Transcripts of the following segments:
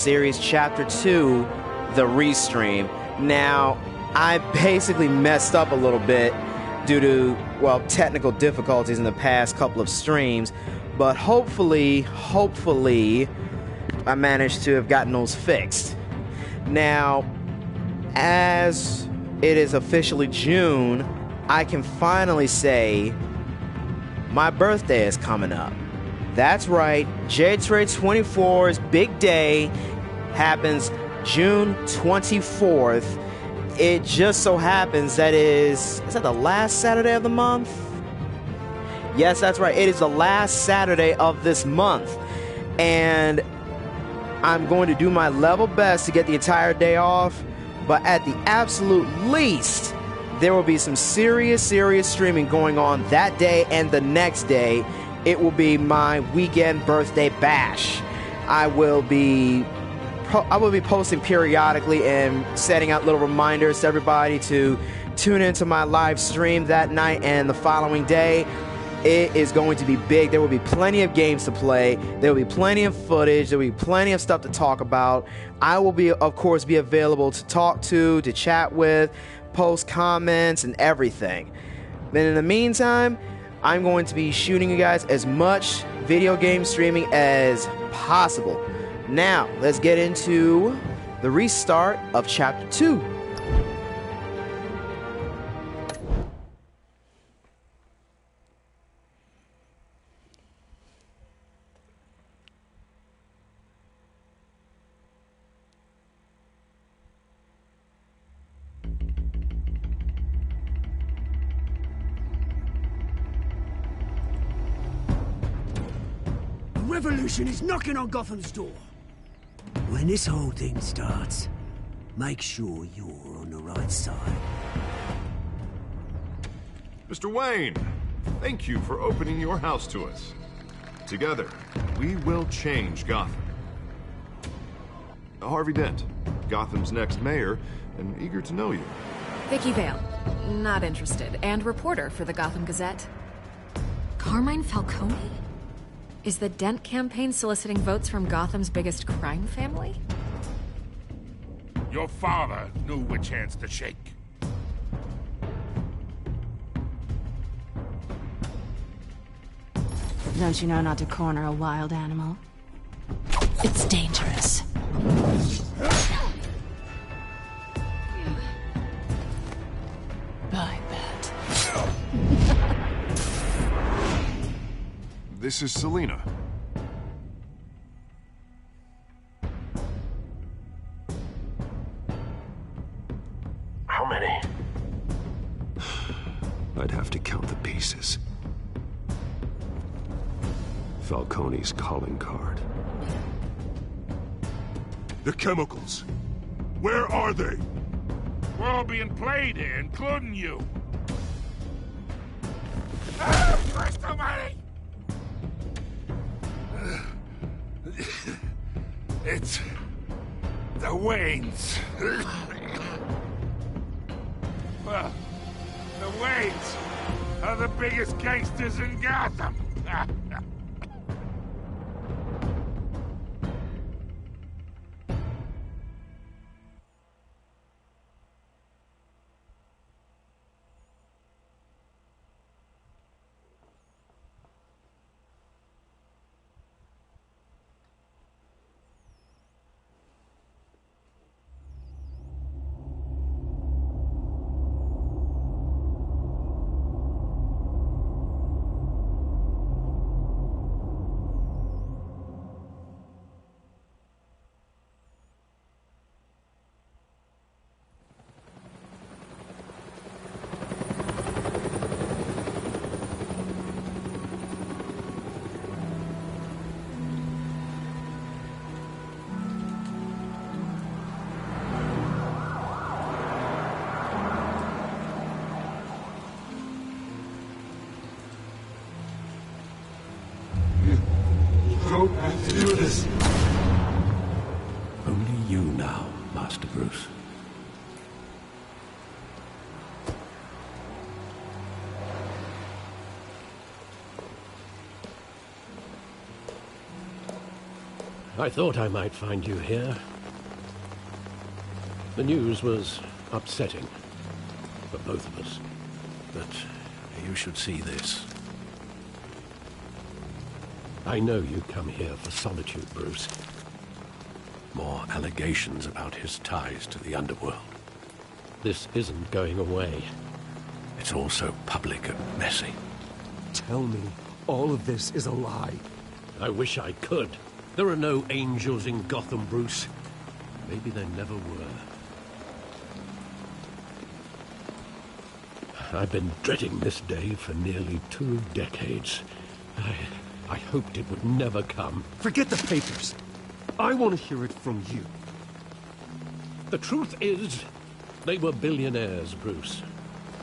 series chapter 2, the restream. Now, I basically messed up a little bit due to, well, technical difficulties in the past couple of streams, but hopefully I managed to have gotten those fixed. Now, as it is officially June, I can finally say my birthday is coming up. That's right, JTrade 24's big day happens June 24th. It just so happens that is that the last Saturday of the month? Yes, that's right, it is the last Saturday of this month. And I'm going to do my level best to get the entire day off, but at the absolute least, there will be some serious streaming going on that day and the next day. It will be my weekend birthday bash. I will be posting periodically and setting out little reminders to everybody to tune into my live stream that night and the following day. It is going to be big. There will be plenty of games to play. There will be plenty of footage. There will be plenty of stuff to talk about. I will be, of course, be available to talk to chat with, post comments, and everything. Then in the meantime, I'm going to be shooting you guys as much video game streaming as possible. Now, let's get into the restart of Chapter 2. Revolution is knocking on Gotham's door. When this whole thing starts, make sure you're on the right side. Mr. Wayne, thank you for opening your house to us. Together, we will change Gotham. Harvey Dent, Gotham's next mayor, and eager to know you. Vicky Vale, not interested, and reporter for the Gotham Gazette. Carmine Falcone? Is the Dent campaign soliciting votes from Gotham's biggest crime family? Your father knew which hands to shake. Don't you know not to corner a wild animal? It's dangerous. I bet. This is Selina. How many? I'd have to count the pieces. Falcone's calling card. The chemicals. Where are they? We're all being played here, including you. Ah, Christ almighty! It's the Waynes. Well, the Waynes are the biggest gangsters in Gotham. Don't have to do this. Only you now, Master Bruce. I thought I might find you here. The news was upsetting for both of us. But you should see this. I know you come here for solitude, Bruce. More allegations about his ties to the underworld. This isn't going away. It's also public and messy. Tell me, all of this is a lie. I wish I could. There are no angels in Gotham, Bruce. Maybe there never were. I've been dreading this day for nearly 2 decades. I hoped it would never come. Forget the papers. I want to hear it from you. The truth is, they were billionaires, Bruce.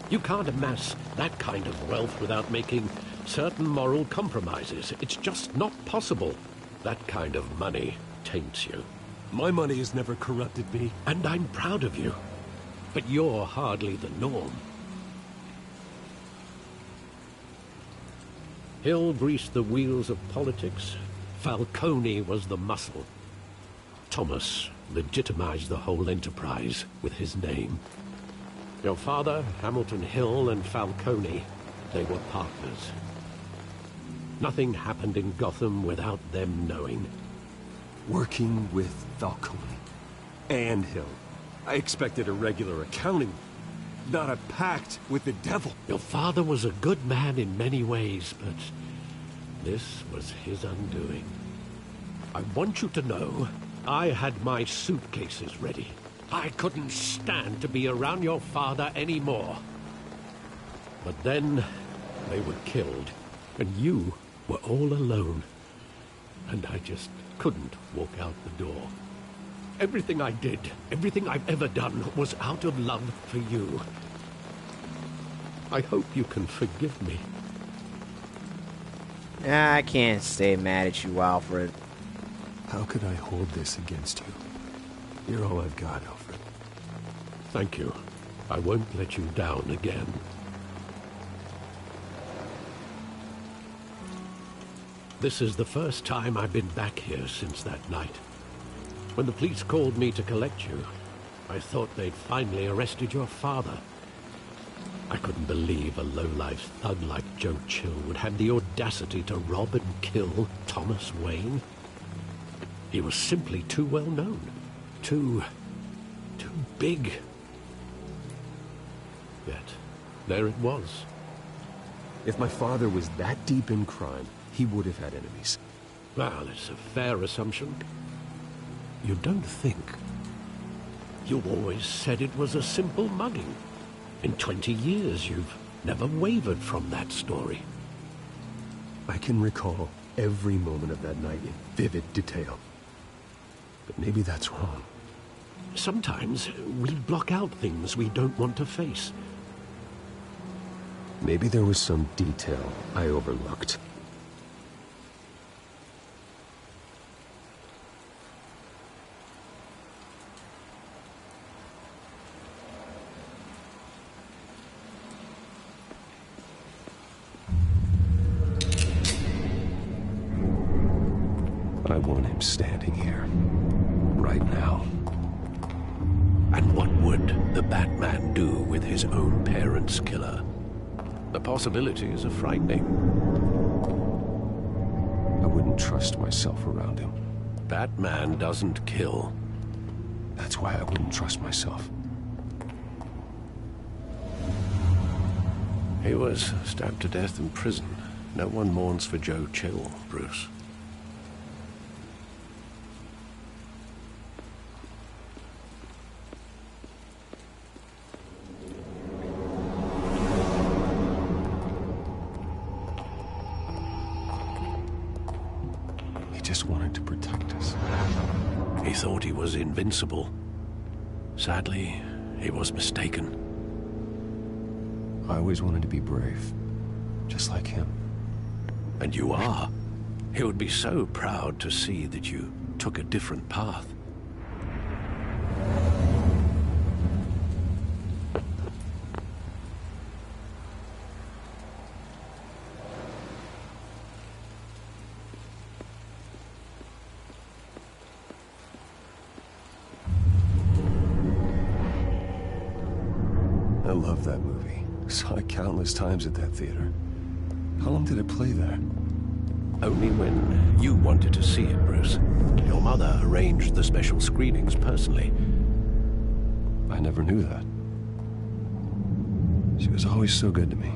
You can't amass that kind of wealth without making certain moral compromises. It's just not possible. That kind of money taints you. My money has never corrupted me. And I'm proud of you. But you're hardly the norm. Hill greased the wheels of politics. Falcone was the muscle. Thomas legitimized the whole enterprise with his name. Your father, Hamilton Hill, and Falcone, they were partners. Nothing happened in Gotham without them knowing. Working with Falcone and Hill. I expected a regular accounting, not a pact with the devil. Your father was a good man in many ways, but this was his undoing. I want you to know, I had my suitcases ready. I couldn't stand to be around your father anymore. But then, they were killed, and you were all alone. And I just couldn't walk out the door. Everything I did, everything I've ever done, was out of love for you. I hope you can forgive me. I can't stay mad at you, Alfred. How could I hold this against you? You're all I've got, Alfred. Thank you. I won't let you down again. This is the first time I've been back here since that night. When the police called me to collect you, I thought they'd finally arrested your father. I couldn't believe a low-life thug like Joe Chill would have the audacity to rob and kill Thomas Wayne. He was simply too well known. Too big. Yet, there it was. If my father was that deep in crime, he would have had enemies. Well, it's a fair assumption. You don't think. You always said it was a simple mugging. In 20 years, you've never wavered from that story. I can recall every moment of that night in vivid detail. But maybe that's wrong. Sometimes we block out things we don't want to face. Maybe there was some detail I overlooked. I want him standing here, right now. And what would the Batman do with his own parents' killer? The possibilities are frightening. I wouldn't trust myself around him. Batman doesn't kill. That's why I wouldn't trust myself. He was stabbed to death in prison. No one mourns for Joe Chill, Bruce. Just wanted to protect us. He thought he was invincible. Sadly, he was mistaken. I always wanted to be brave, just like him. And you are. He would be so proud to see that you took a different path. love that movie. Saw it countless times at that theater. How long did it play there? Only when you wanted to see it, Bruce. Your mother arranged the special screenings personally. I never knew that. She was always so good to me.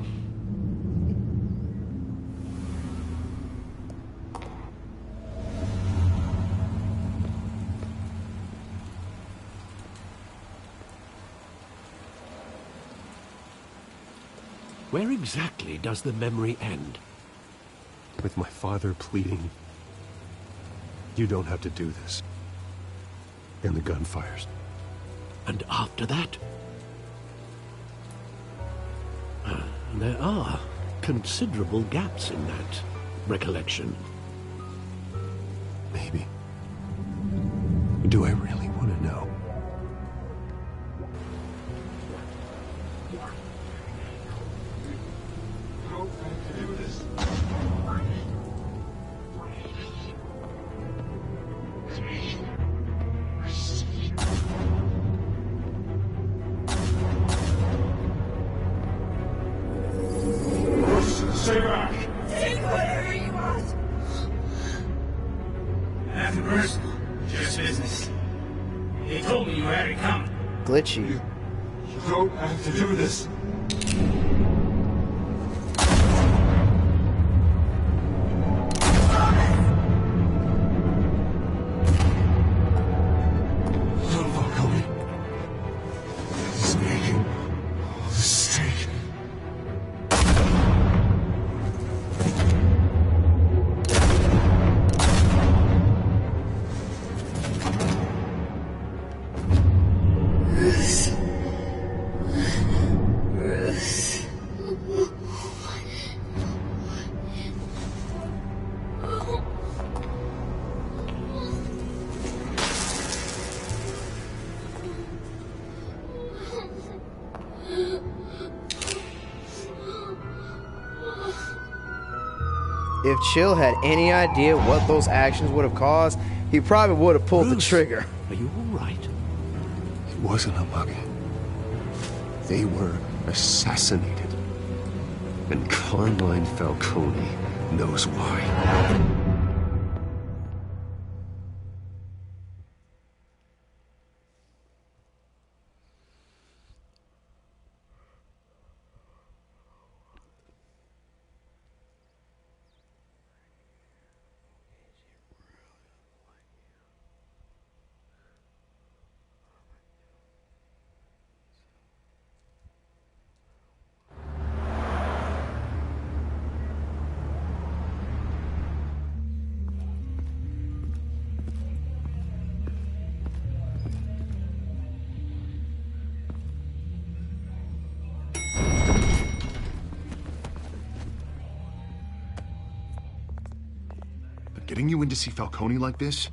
Where exactly does the memory end? With my father pleading, "You don't have to do this." And the gun fires. And after that? There are considerable gaps in that recollection. Maybe. Do I really want to know? Stay back! Take whatever you want! Nothing personal, just business. He told me you had it coming. Glitchy. You don't have to do this. If Chill had any idea what those actions would have caused, he probably would have pulled the trigger. Are you all right? It wasn't a mug. They were assassinated. And Carmine Falcone knows why. Getting you in to see Falcone like this?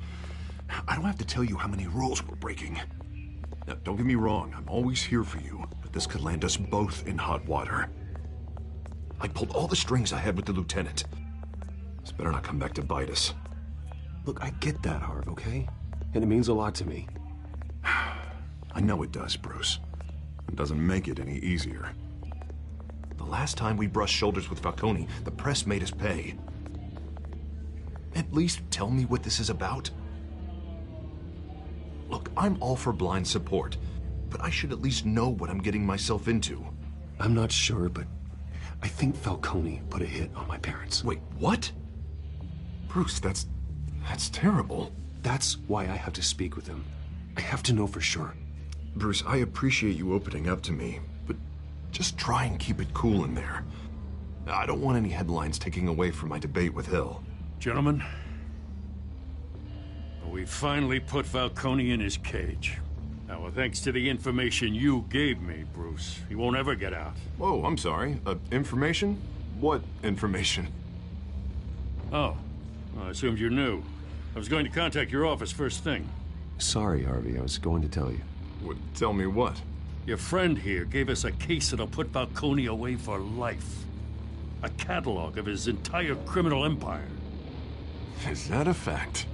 I don't have to tell you how many rules we're breaking. Now, don't get me wrong, I'm always here for you, but this could land us both in hot water. I pulled all the strings I had with the lieutenant. This better not come back to bite us. Look, I get that, Harv, okay? And it means a lot to me. I know it does, Bruce. It doesn't make it any easier. The last time we brushed shoulders with Falcone, the press made us pay. At least tell me what this is about. Look, I'm all for blind support, but I should at least know what I'm getting myself into. I'm not sure, but I think Falcone put a hit on my parents. Wait, what? Bruce, that's terrible. That's why I have to speak with him. I have to know for sure. Bruce, I appreciate you opening up to me, but just try and keep it cool in there. I don't want any headlines taking away from my debate with Hill. Gentlemen, we finally put Falcone in his cage. Now, thanks to the information you gave me, Bruce, he won't ever get out. Whoa, I'm sorry. Information? What information? Oh, well, I assumed you knew. I was going to contact your office first thing. Sorry, Harvey, I was going to tell you. Tell me what? Your friend here gave us a case that'll put Falcone away for life. A catalog of his entire criminal empire. Is that a fact?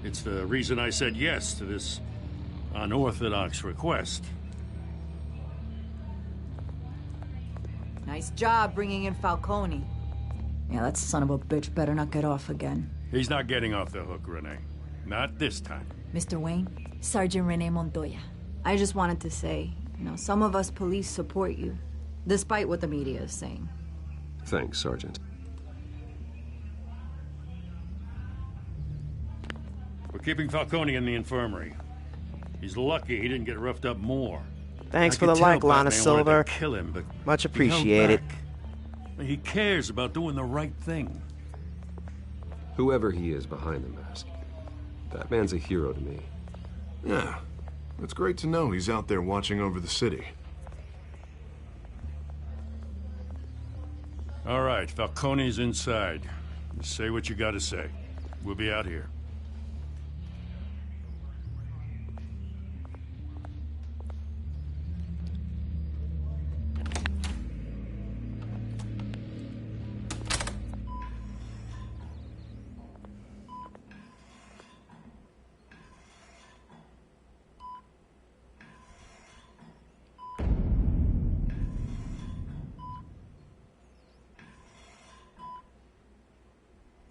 It's the reason I said yes to this unorthodox request. Nice job bringing in Falcone. Yeah, that son of a bitch better not get off again. He's not getting off the hook, Renee. Not this time. Mr. Wayne, Sergeant Renee Montoya. I just wanted to say, some of us police support you, despite what the media is saying. Thanks, Sergeant. We're keeping Falcone in the infirmary. He's lucky he didn't get roughed up more. Thanks for the like, Lana Silver. Kill him, but much appreciated. He cares about doing the right thing. Whoever he is behind the mask, that man's a hero to me. Yeah, it's great to know he's out there watching over the city. All right, Falcone's inside. Say what you gotta say. We'll be out here.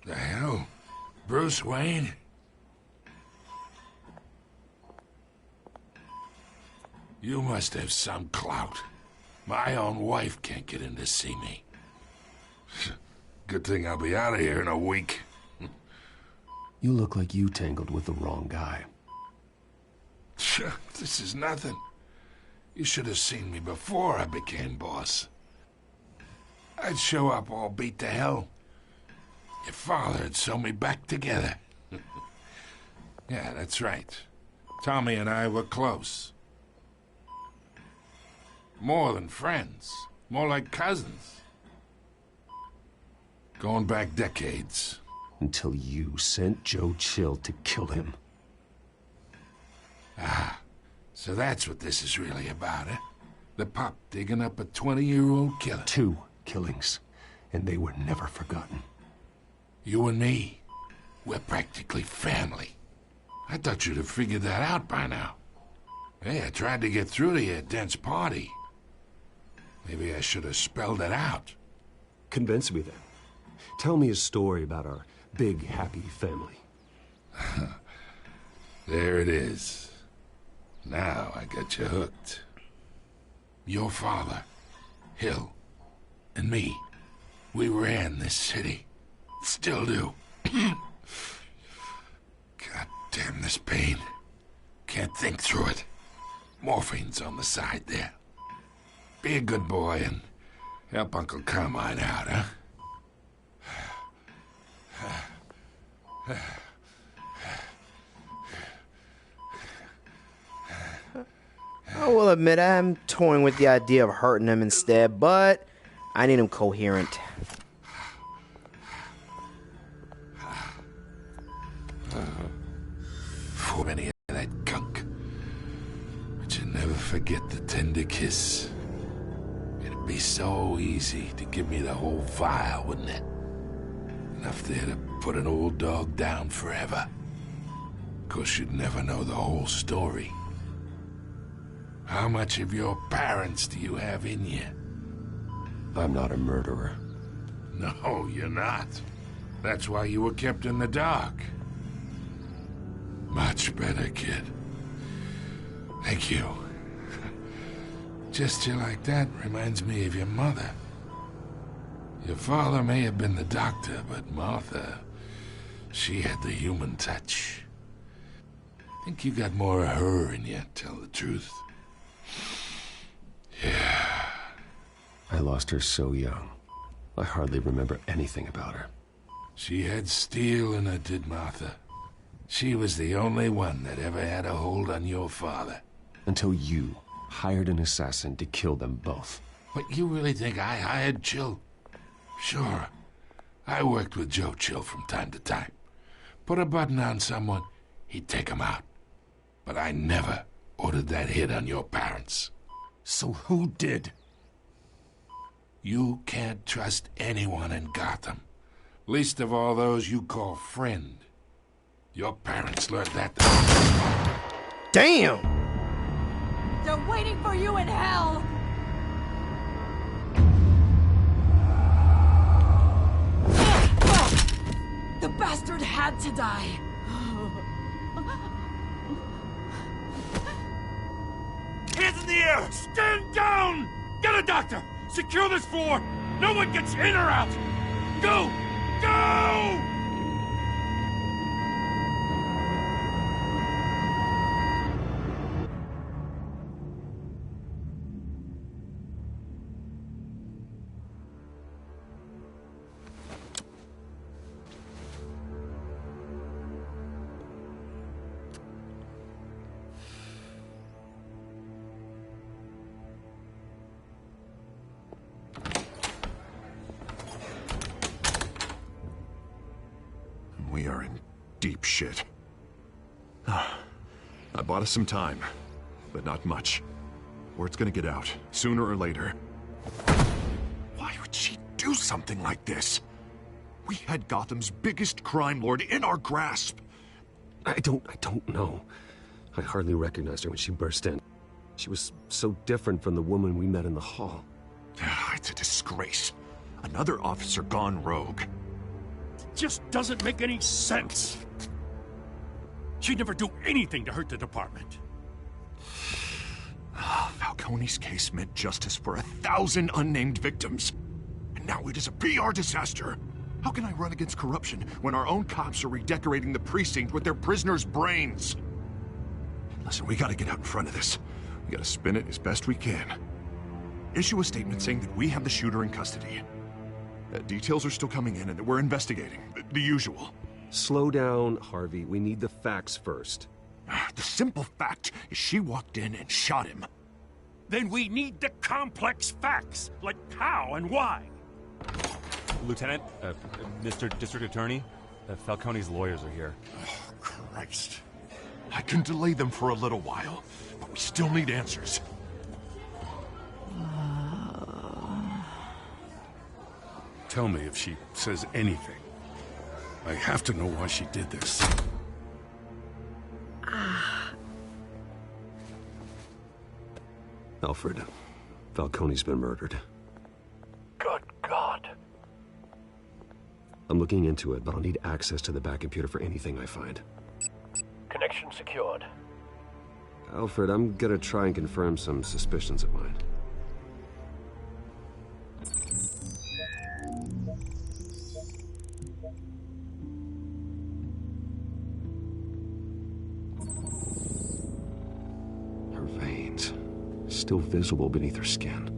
The hell? Bruce Wayne? You must have some clout. My own wife can't get in to see me. Good thing I'll be out of here in a week. You look like you tangled with the wrong guy. This is nothing. You should have seen me before I became boss. I'd show up all beat to hell. Your father'd sew me back together. Yeah, that's right. Tommy and I were close. More than friends. More like cousins. Going back decades. Until you sent Joe Chill to kill him. Ah, so that's what this is really about, eh? The pup digging up a 20-year-old killer. 2 killings, and they were never forgotten. You and me, we're practically family. I thought you'd have figured that out by now. Hey, I tried to get through to your dense party. Maybe I should have spelled it out. Convince me then. Tell me a story about our big, happy family. There it is. Now I got you hooked. Your father, Hill, and me, we ran this city. Still do. God damn this pain. Can't think through it. Morphine's on the side there. Be a good boy and help Uncle Carmine out, huh? I will admit I'm toying with the idea of hurting him instead, but I need him coherent. For many of that gunk. But you never forget the tender kiss. It'd be so easy to give me the whole vial, wouldn't it? Enough there to put an old dog down forever. Of course, you'd never know the whole story. How much of your parents do you have in you? I'm not a murderer. No, you're not. That's why you were kept in the dark. Much better, kid. Thank you. Gesture like that reminds me of your mother. Your father may have been the doctor, but Martha, she had the human touch. I think you got more of her in you, tell the truth. Yeah. I lost her so young. I hardly remember anything about her. She had steel in her, did Martha. She was the only one that ever had a hold on your father. Until you hired an assassin to kill them both. What, you really think I hired Chill? Sure. I worked with Joe Chill from time to time. Put a button on someone, he'd take him out. But I never ordered that hit on your parents. So who did? You can't trust anyone in Gotham. Least of all those you call friend. Your parents learned that. Damn! They're waiting for you in hell! The bastard had to die. Hands in the air! Stand down! Get a doctor! Secure this floor! No one gets in or out! Go! Go! We are in deep shit. I bought us some time, but not much. Word's gonna get out, sooner or later. Why would she do something like this? We had Gotham's biggest crime lord in our grasp. I don't know. I hardly recognized her when she burst in. She was so different from the woman we met in the hall. It's a disgrace. Another officer gone rogue. Just doesn't make any sense. She'd never do anything to hurt the department. Falcone's case meant justice for 1,000 unnamed victims. And now it is a PR disaster. How can I run against corruption when our own cops are redecorating the precinct with their prisoners' brains? Listen, we gotta get out in front of this. We gotta spin it as best we can. Issue a statement saying that we have the shooter in custody. Details are still coming in and that we're investigating. The usual. Slow down, Harvey. We need the facts first. The simple fact is she walked in and shot him. Then we need the complex facts, like how and why. Lieutenant, Mr. District Attorney, Falcone's lawyers are here. Oh, Christ. I can delay them for a little while, but we still need answers. Tell me if she says anything. I have to know why she did this. Alfred, Falcone's been murdered. Good God. I'm looking into it, but I'll need access to the back computer for anything I find. Connection secured. Alfred, I'm gonna try and confirm some suspicions of mine. Her veins, still visible beneath her skin.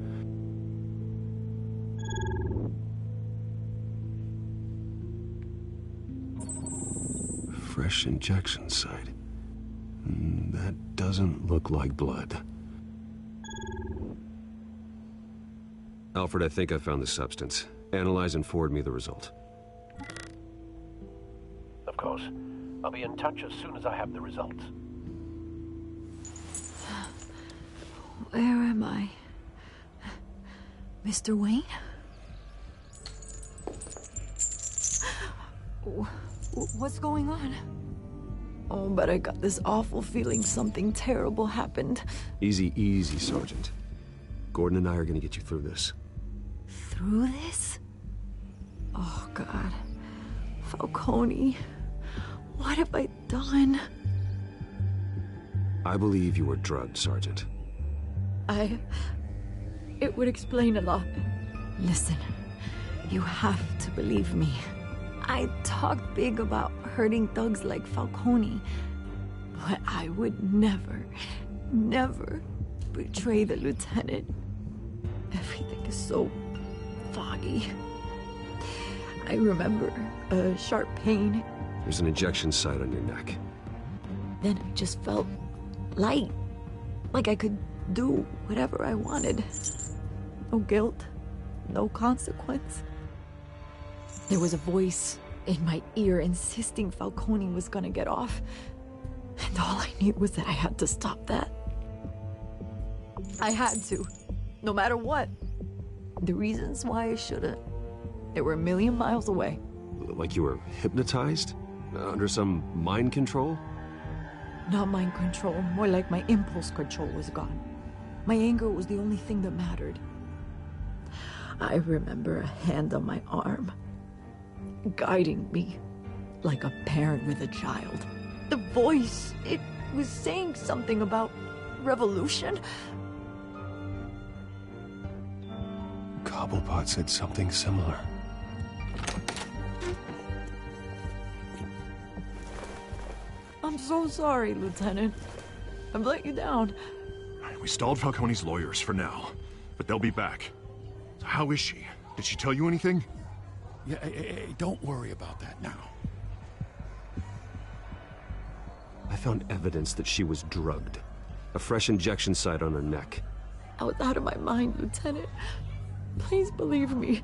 Fresh injection site. That doesn't look like blood. Alfred, I think I found the substance. Analyze and forward me the result. Of course. I'll be in touch as soon as I have the results. Where am I? Mr. Wayne? What's going on? Oh, but I got this awful feeling something terrible happened. Easy, easy, Sergeant. Gordon and I are gonna get you through this. Through this? Oh, God. Falcone. What have I done? I believe you were drugged, Sergeant. It would explain a lot. Listen, you have to believe me. I talked big about hurting thugs like Falcone, but I would never betray the lieutenant. Everything is so foggy. I remember a sharp pain. There's an injection site on your neck. Then I just felt light, like I could do whatever I wanted. No guilt, no consequence. There was a voice in my ear insisting Falcone was gonna get off. And all I knew was that I had to stop that. I had to, no matter what. The reasons why I shouldn't, they were a million miles away. Like you were hypnotized? Under some mind control? Not mind control, more like my impulse control was gone. My anger was the only thing that mattered. I remember a hand on my arm, guiding me, like a parent with a child. The voice, it was saying something about revolution. Cobblepot said something similar. I'm so sorry, Lieutenant. I've let you down. We stalled Falcone's lawyers for now, but they'll be back. So how is she? Did she tell you anything? Yeah, hey, don't worry about that now. I found evidence that she was drugged. A fresh injection site on her neck. I was out of my mind, Lieutenant. Please believe me.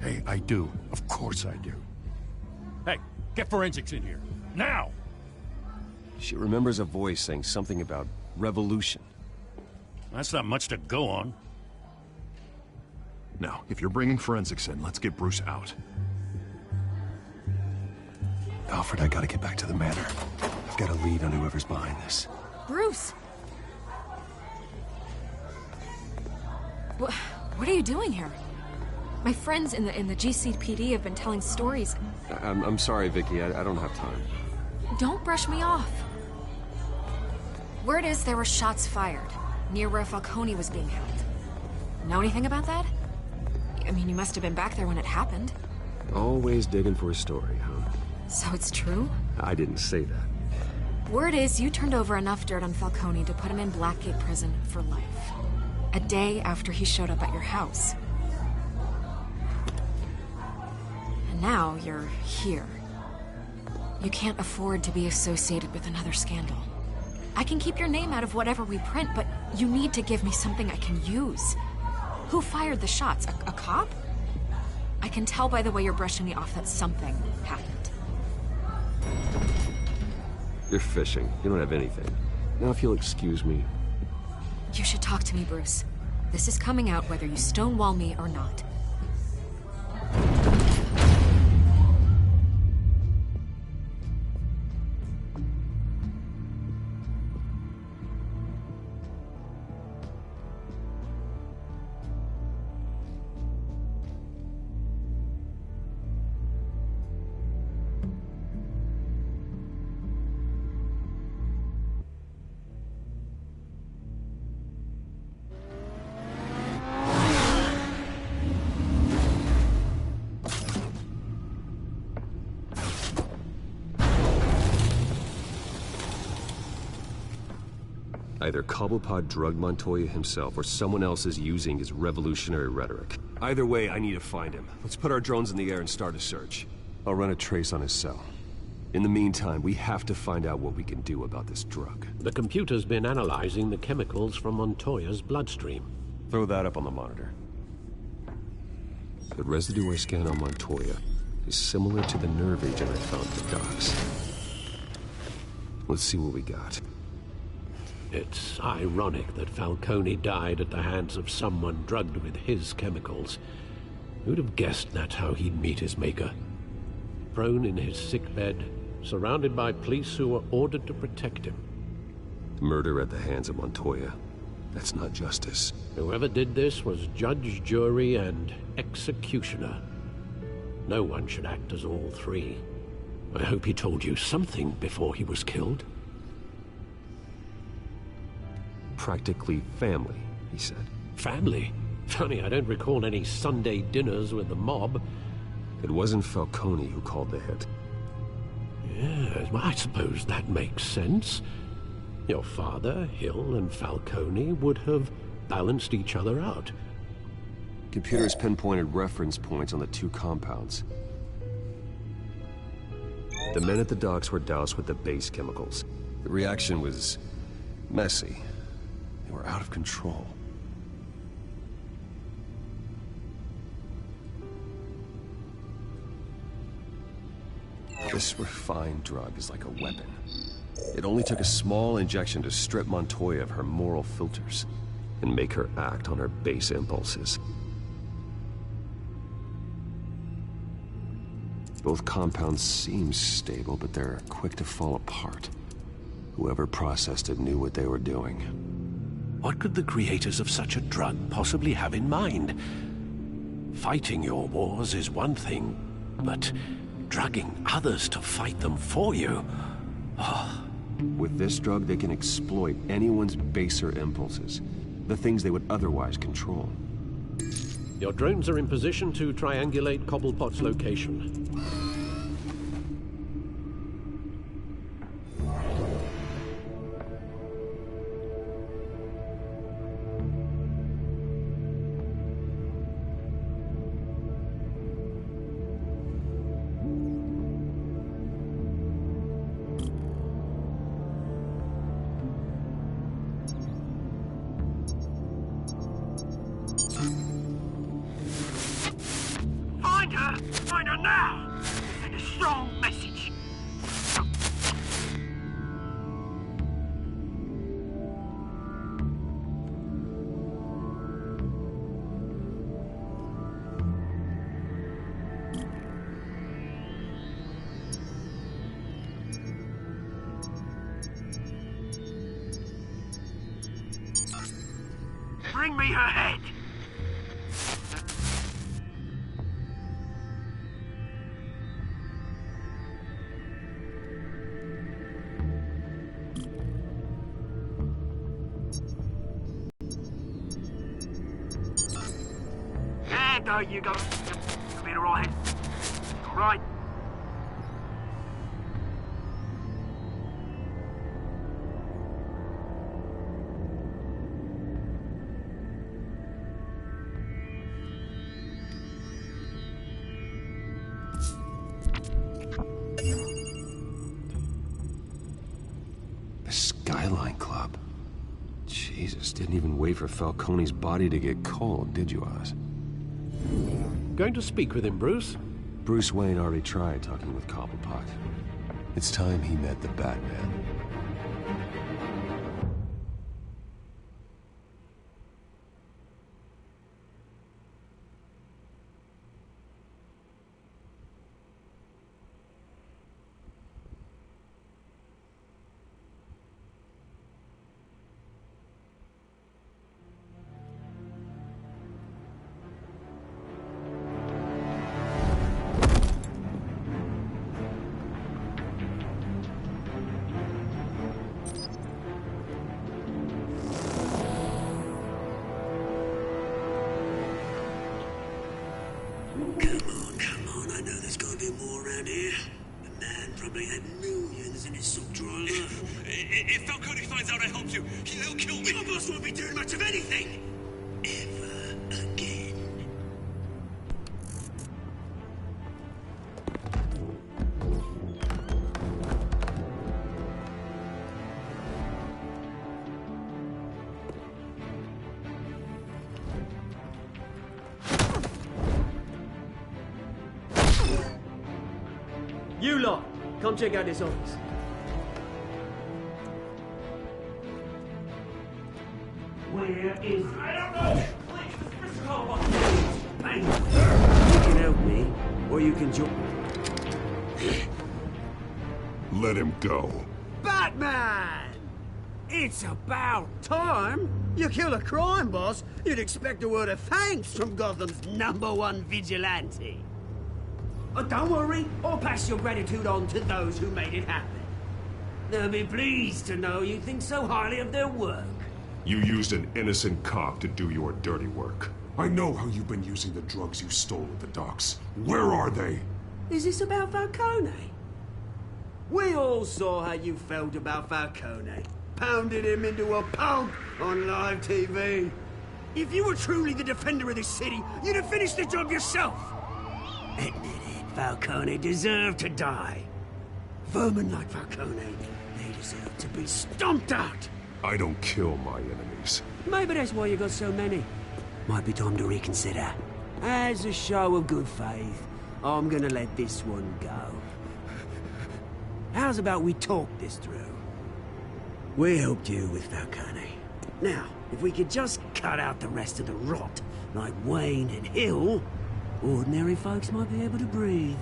Hey, I do. Of course I do. Hey, get forensics in here. Now! She remembers a voice saying something about revolution. That's not much to go on. Now, if you're bringing forensics in, let's get Bruce out. Alfred, I gotta get back to the manor. I've got a lead on whoever's behind this. Bruce! What are you doing here? My friends in the GCPD have been telling stories. I'm sorry, Vicky. I don't have time. Don't brush me off. Word is there were shots fired near where Falcone was being held. Know anything about that? I mean, you must have been back there when it happened. Always digging for a story, huh? So it's true? I didn't say that. Word is you turned over enough dirt on Falcone to put him in Blackgate Prison for life. A day after he showed up at your house. And now you're here. You can't afford to be associated with another scandal. I can keep your name out of whatever we print, but you need to give me something I can use. Who fired the shots? A cop? I can tell by the way you're brushing me off that something happened. You're fishing. You don't have anything. Now if you'll excuse me. You should talk to me, Bruce. This is coming out whether you stonewall me or not. Either Cobblepot drugged Montoya himself, or someone else is using his revolutionary rhetoric. Either way, I need to find him. Let's put our drones in the air and start a search. I'll run a trace on his cell. In the meantime, we have to find out what we can do about this drug. The computer's been analyzing the chemicals from Montoya's bloodstream. Throw that up on the monitor. The residue I scanned on Montoya is similar to the nerve agent I found at the docks. Let's see what we got. It's ironic that Falcone died at the hands of someone drugged with his chemicals. Who'd have guessed that's how he'd meet his maker? Prone in his sickbed, surrounded by police who were ordered to protect him. Murder at the hands of Montoya. That's not justice. Whoever did this was judge, jury, and executioner. No one should act as all three. I hope he told you something before he was killed. Practically family, he said. Family? Funny, I don't recall any Sunday dinners with the mob. It wasn't Falcone who called the hit. Yes, well, I suppose that makes sense. Your father, Hill, and Falcone would have balanced each other out. Computers pinpointed reference points on the two compounds. The men at the docks were doused with the base chemicals. The reaction was messy. They were out of control. This refined drug is like a weapon. It only took a small injection to strip Montoya of her moral filters and make her act on her base impulses. Both compounds seem stable, but they're quick to fall apart. Whoever processed it knew what they were doing. What could the creators of such a drug possibly have in mind? Fighting your wars is one thing, but drugging others to fight them for you. Oh. With this drug, they can exploit anyone's baser impulses, the things they would otherwise control. Your drones are in position to triangulate Cobblepot's location. Find her now! Send a strong message. Bring me her head! There you go. You'll be all right. All right. The Skyline Club. Jesus, didn't even wait for Falcone's body to get cold, did you, Oz? Going to speak with him, Bruce? Bruce Wayne already tried talking with Cobblepot. It's time he met the Batman. If Falcone finds out I helped you, he'll kill me. Your boss won't be doing much of anything. Ever again. You lot, come check out this office. Where is... I don't know! Please, Mr. Cobblepot! Bang! You can help me, or you can join... Let him go. Batman! It's about time! You kill a crime boss, you'd expect a word of thanks from Gotham's #1 vigilante. Oh, don't worry, I'll pass your gratitude on to those who made it happen. They'll be pleased to know you think so highly of their work. You used an innocent cop to do your dirty work. I know how you've been using the drugs you stole at the docks. Where are they? Is this about Falcone? We all saw how you felt about Falcone. Pounded him into a pulp on live TV. If you were truly the defender of this city, you'd have finished the job yourself. Admit it, Falcone deserved to die. Vermin like Falcone, they deserve to be stomped out. I don't kill my enemies. Maybe that's why you got so many. Might be time to reconsider. As a show of good faith, I'm gonna let this one go. How's about we talk this through? We helped you with Falcone. Now, if we could just cut out the rest of the rot, like Wayne and Hill, ordinary folks might be able to breathe.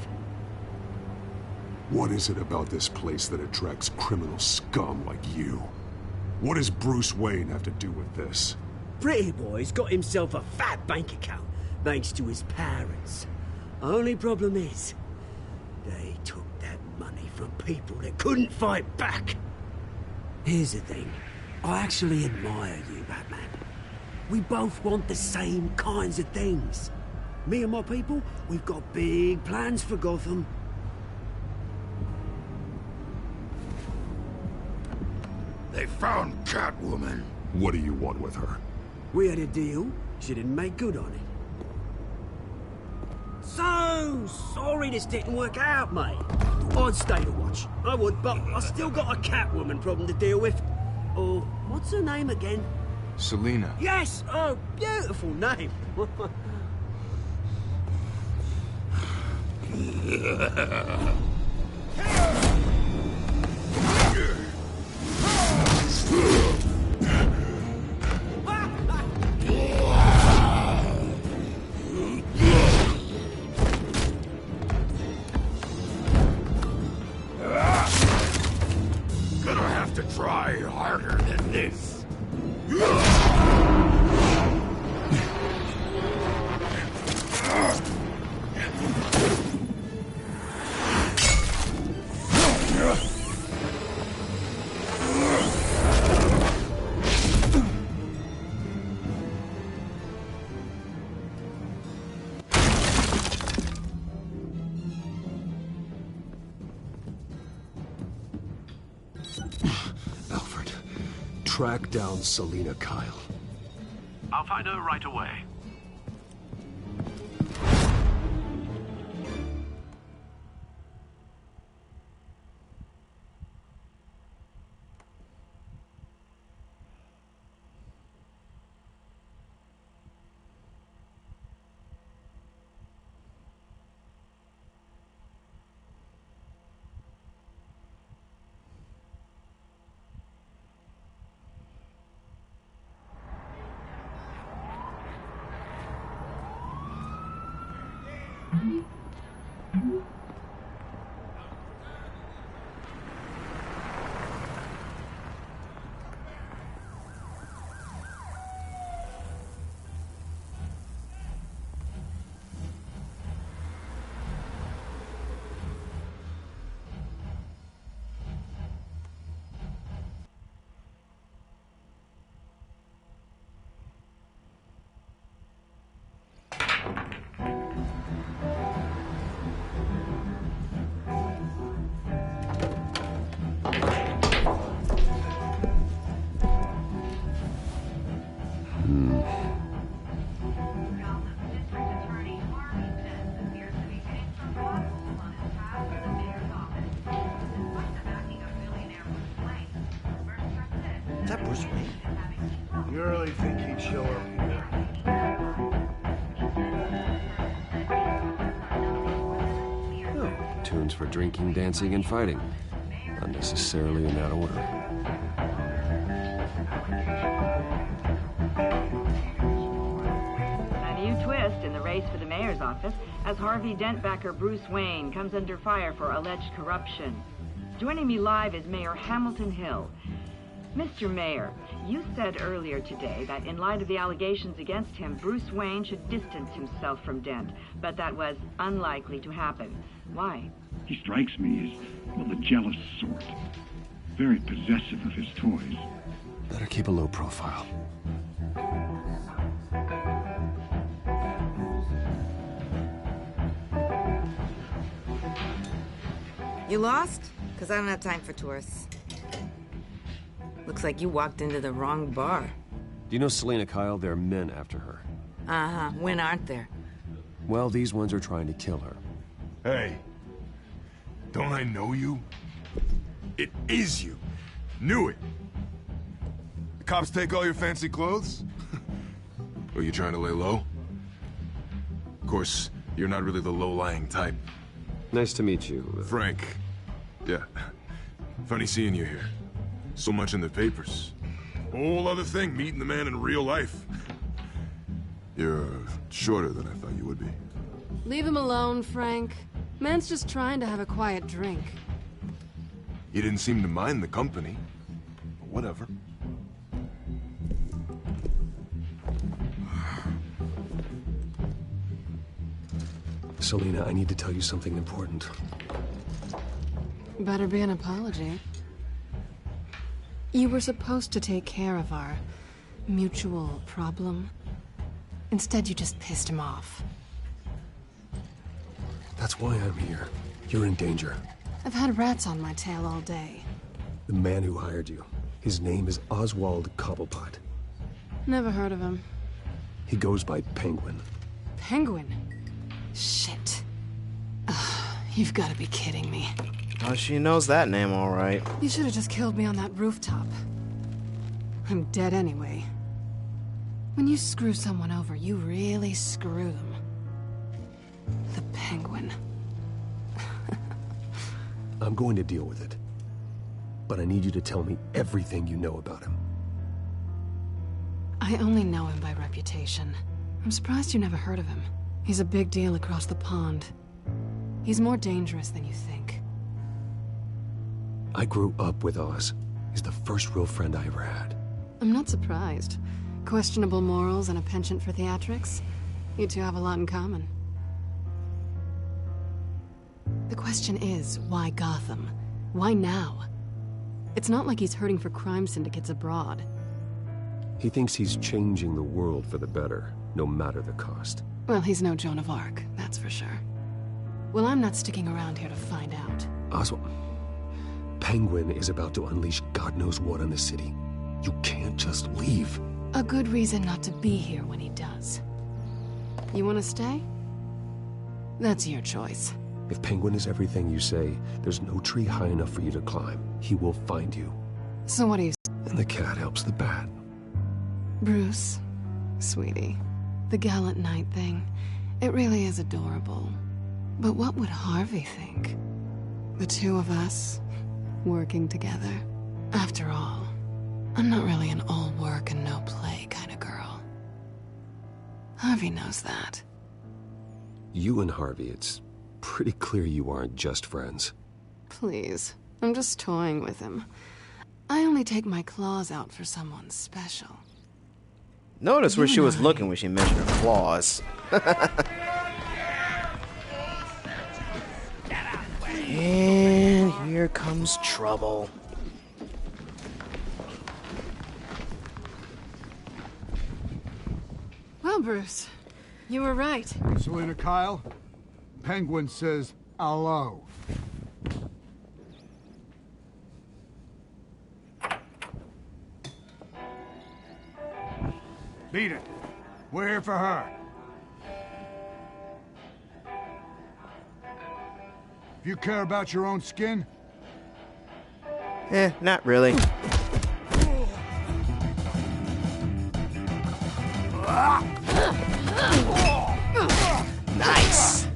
What is it about this place that attracts criminal scum like you? What does Bruce Wayne have to do with this? Pretty Boy's got himself a fat bank account, thanks to his parents. Only problem is, They took that money from people that couldn't fight back. Here's the thing. I actually admire you, Batman. We both want the same kinds of things. Me and my people, we've got big plans for Gotham. They found Catwoman. What do you want with her? We had a deal. She didn't make good on it. So sorry this didn't work out, mate. I'd stay to watch. I would, but I still got a Catwoman problem to deal with. Oh, what's her name again? Selina. Yes! Oh, beautiful name. Gonna have to try harder than this. Alfred, track down Selina Kyle. I'll find her right away. Is that Bruce Wayne? You really think he'd show up here? Tunes for drinking, dancing, and fighting. Not necessarily in that order. A new twist in the race for the mayor's office as Harvey Dent backer Bruce Wayne comes under fire for alleged corruption. Joining me live is Mayor Hamilton Hill. Mr. Mayor, you said earlier today that in light of the allegations against him, Bruce Wayne should distance himself from Dent, but that was unlikely to happen. Why? He strikes me as, well, the jealous sort. Very possessive of his toys. Better keep a low profile. You lost? Because I don't have time for tourists. Looks like you walked into the wrong bar. Do you know Selina Kyle? There are men after her. Uh-huh. When aren't there? Well, these ones are trying to kill her. Hey, don't I know you? It is you. Knew it. The cops take all your fancy clothes? Are you trying to lay low? Of course, you're not really the low-lying type. Nice to meet you. Frank. Yeah. Funny seeing you here. So much in the papers. Whole other thing, meeting the man in real life. You're shorter than I thought you would be. Leave him alone, Frank. Man's just trying to have a quiet drink. You didn't seem to mind the company. But whatever. Selina, I need to tell you something important. Better be an apology. You were supposed to take care of our mutual problem. Instead, you just pissed him off. That's why I'm here. You're in danger. I've had rats on my tail all day. The man who hired you. His name is Oswald Cobblepot. Never heard of him. He goes by Penguin. Penguin? Shit. Ugh, you've got to be kidding me. Oh, she knows that name all right. You should have just killed me on that rooftop. I'm dead anyway. When you screw someone over, you really screw them. The Penguin. I'm going to deal with it. But I need you to tell me everything you know about him. I only know him by reputation. I'm surprised you never heard of him. He's a big deal across the pond. He's more dangerous than you think. I grew up with Oz. He's the first real friend I ever had. I'm not surprised. Questionable morals and a penchant for theatrics. You two have a lot in common. The question is, why Gotham? Why now? It's not like he's hurting for crime syndicates abroad. He thinks he's changing the world for the better, no matter the cost. Well, he's no Joan of Arc, that's for sure. Well, I'm not sticking around here to find out. Oswald, Penguin is about to unleash God knows what on the city. You can't just leave. A good reason not to be here when he does. You want to stay? That's your choice. If Penguin is everything you say, there's no tree high enough for you to climb. He will find you. So what do you... And the cat helps the bat. Bruce, sweetie, the gallant knight thing, it really is adorable. But what would Harvey think? The two of us, working together. After all, I'm not really an all work and no play kind of girl. Harvey knows that. You and Harvey, it's pretty clear you aren't just friends. Please, I'm just toying with him. I only take my claws out for someone special. Notice where she was looking when she mentioned her claws. And here comes trouble. Well, Bruce, you were right. Selena Kyle, Penguin says hello. Beat it. We're here for her. If you care about your own skin? Not really. Nice.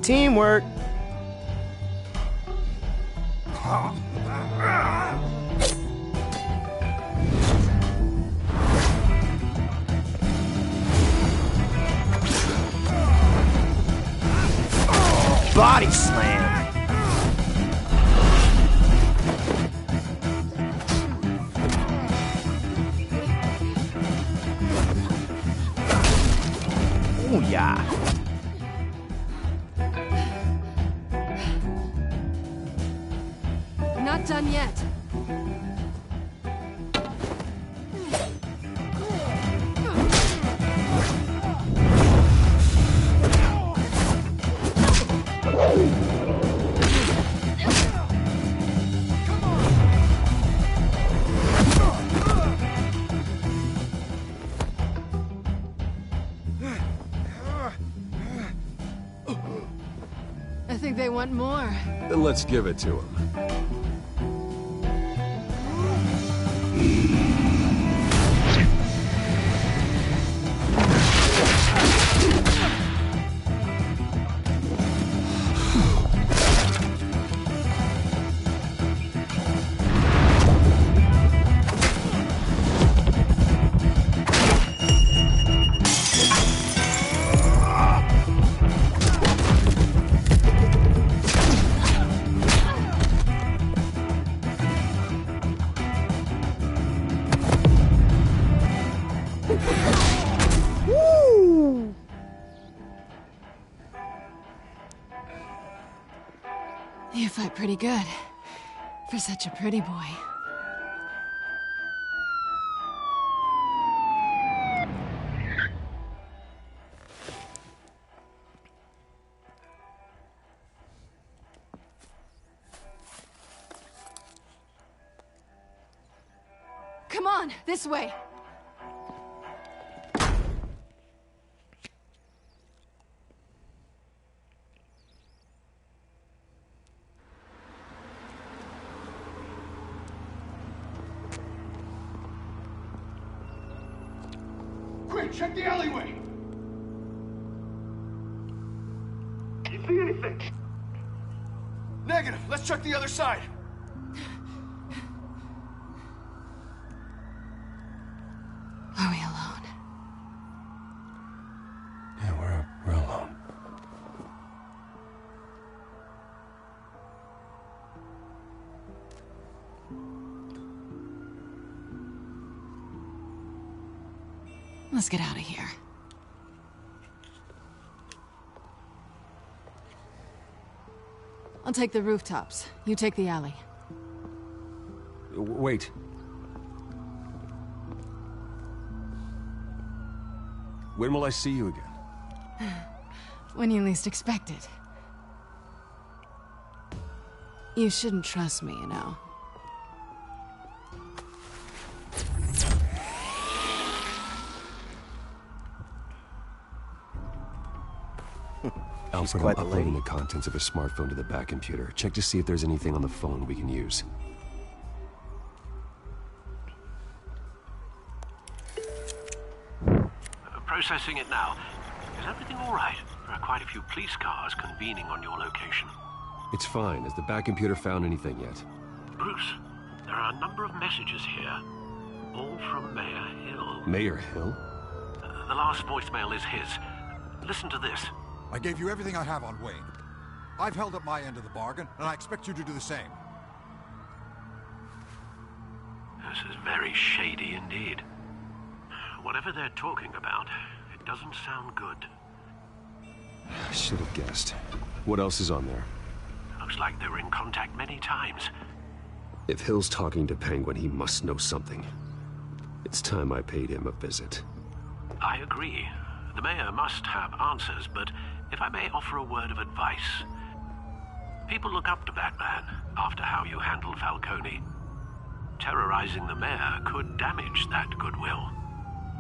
Teamwork. Body slam. Oh yeah. Not done yet. I think they want more. Then let's give it to him. fight pretty good. For such a pretty boy. Come on, this way. Quick, check the alleyway! You see anything? Negative. Let's check the other side. Are we alone? Yeah, we're alone. Let's get out of here. I'll take the rooftops. You take the alley. Wait. When will I see you again? When you least expect it. You shouldn't trust me, you know. Alfred, quite I'm the lady. uploading the contents of a smartphone to the back computer. Check to see if there's anything on the phone we can use. Processing it now. Is everything all right? There are quite a few police cars convening on your location. It's fine. Has the back computer found anything yet? Bruce, there are a number of messages here. All from Mayor Hill. Mayor Hill? The last voicemail is his. Listen to this. I gave you everything I have on Wayne. I've held up my end of the bargain, and I expect you to do the same. This is very shady indeed. Whatever they're talking about, it doesn't sound good. I should have guessed. What else is on there? Looks like they were in contact many times. If Hill's talking to Penguin, he must know something. It's time I paid him a visit. I agree. The mayor must have answers, but if I may offer a word of advice. People look up to Batman after how you handled Falcone. Terrorizing the mayor could damage that goodwill.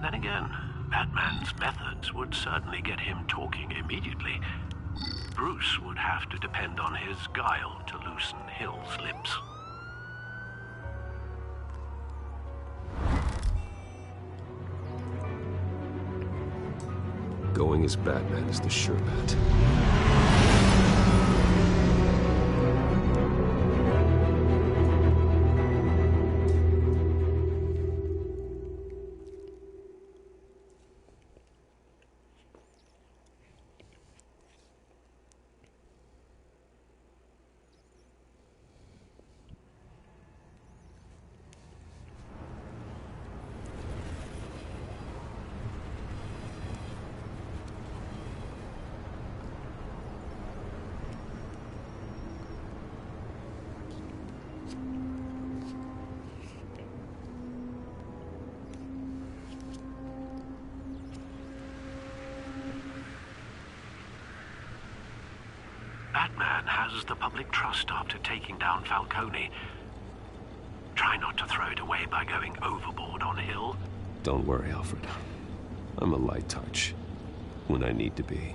Then again, Batman's methods would certainly get him talking immediately. Bruce would have to depend on his guile to loosen Hill's lips. Going as Batman is the sure bet. Batman has the public trust after taking down Falcone. Try not to throw it away by going overboard on Hill. Don't worry, Alfred. I'm a light touch. When I need to be.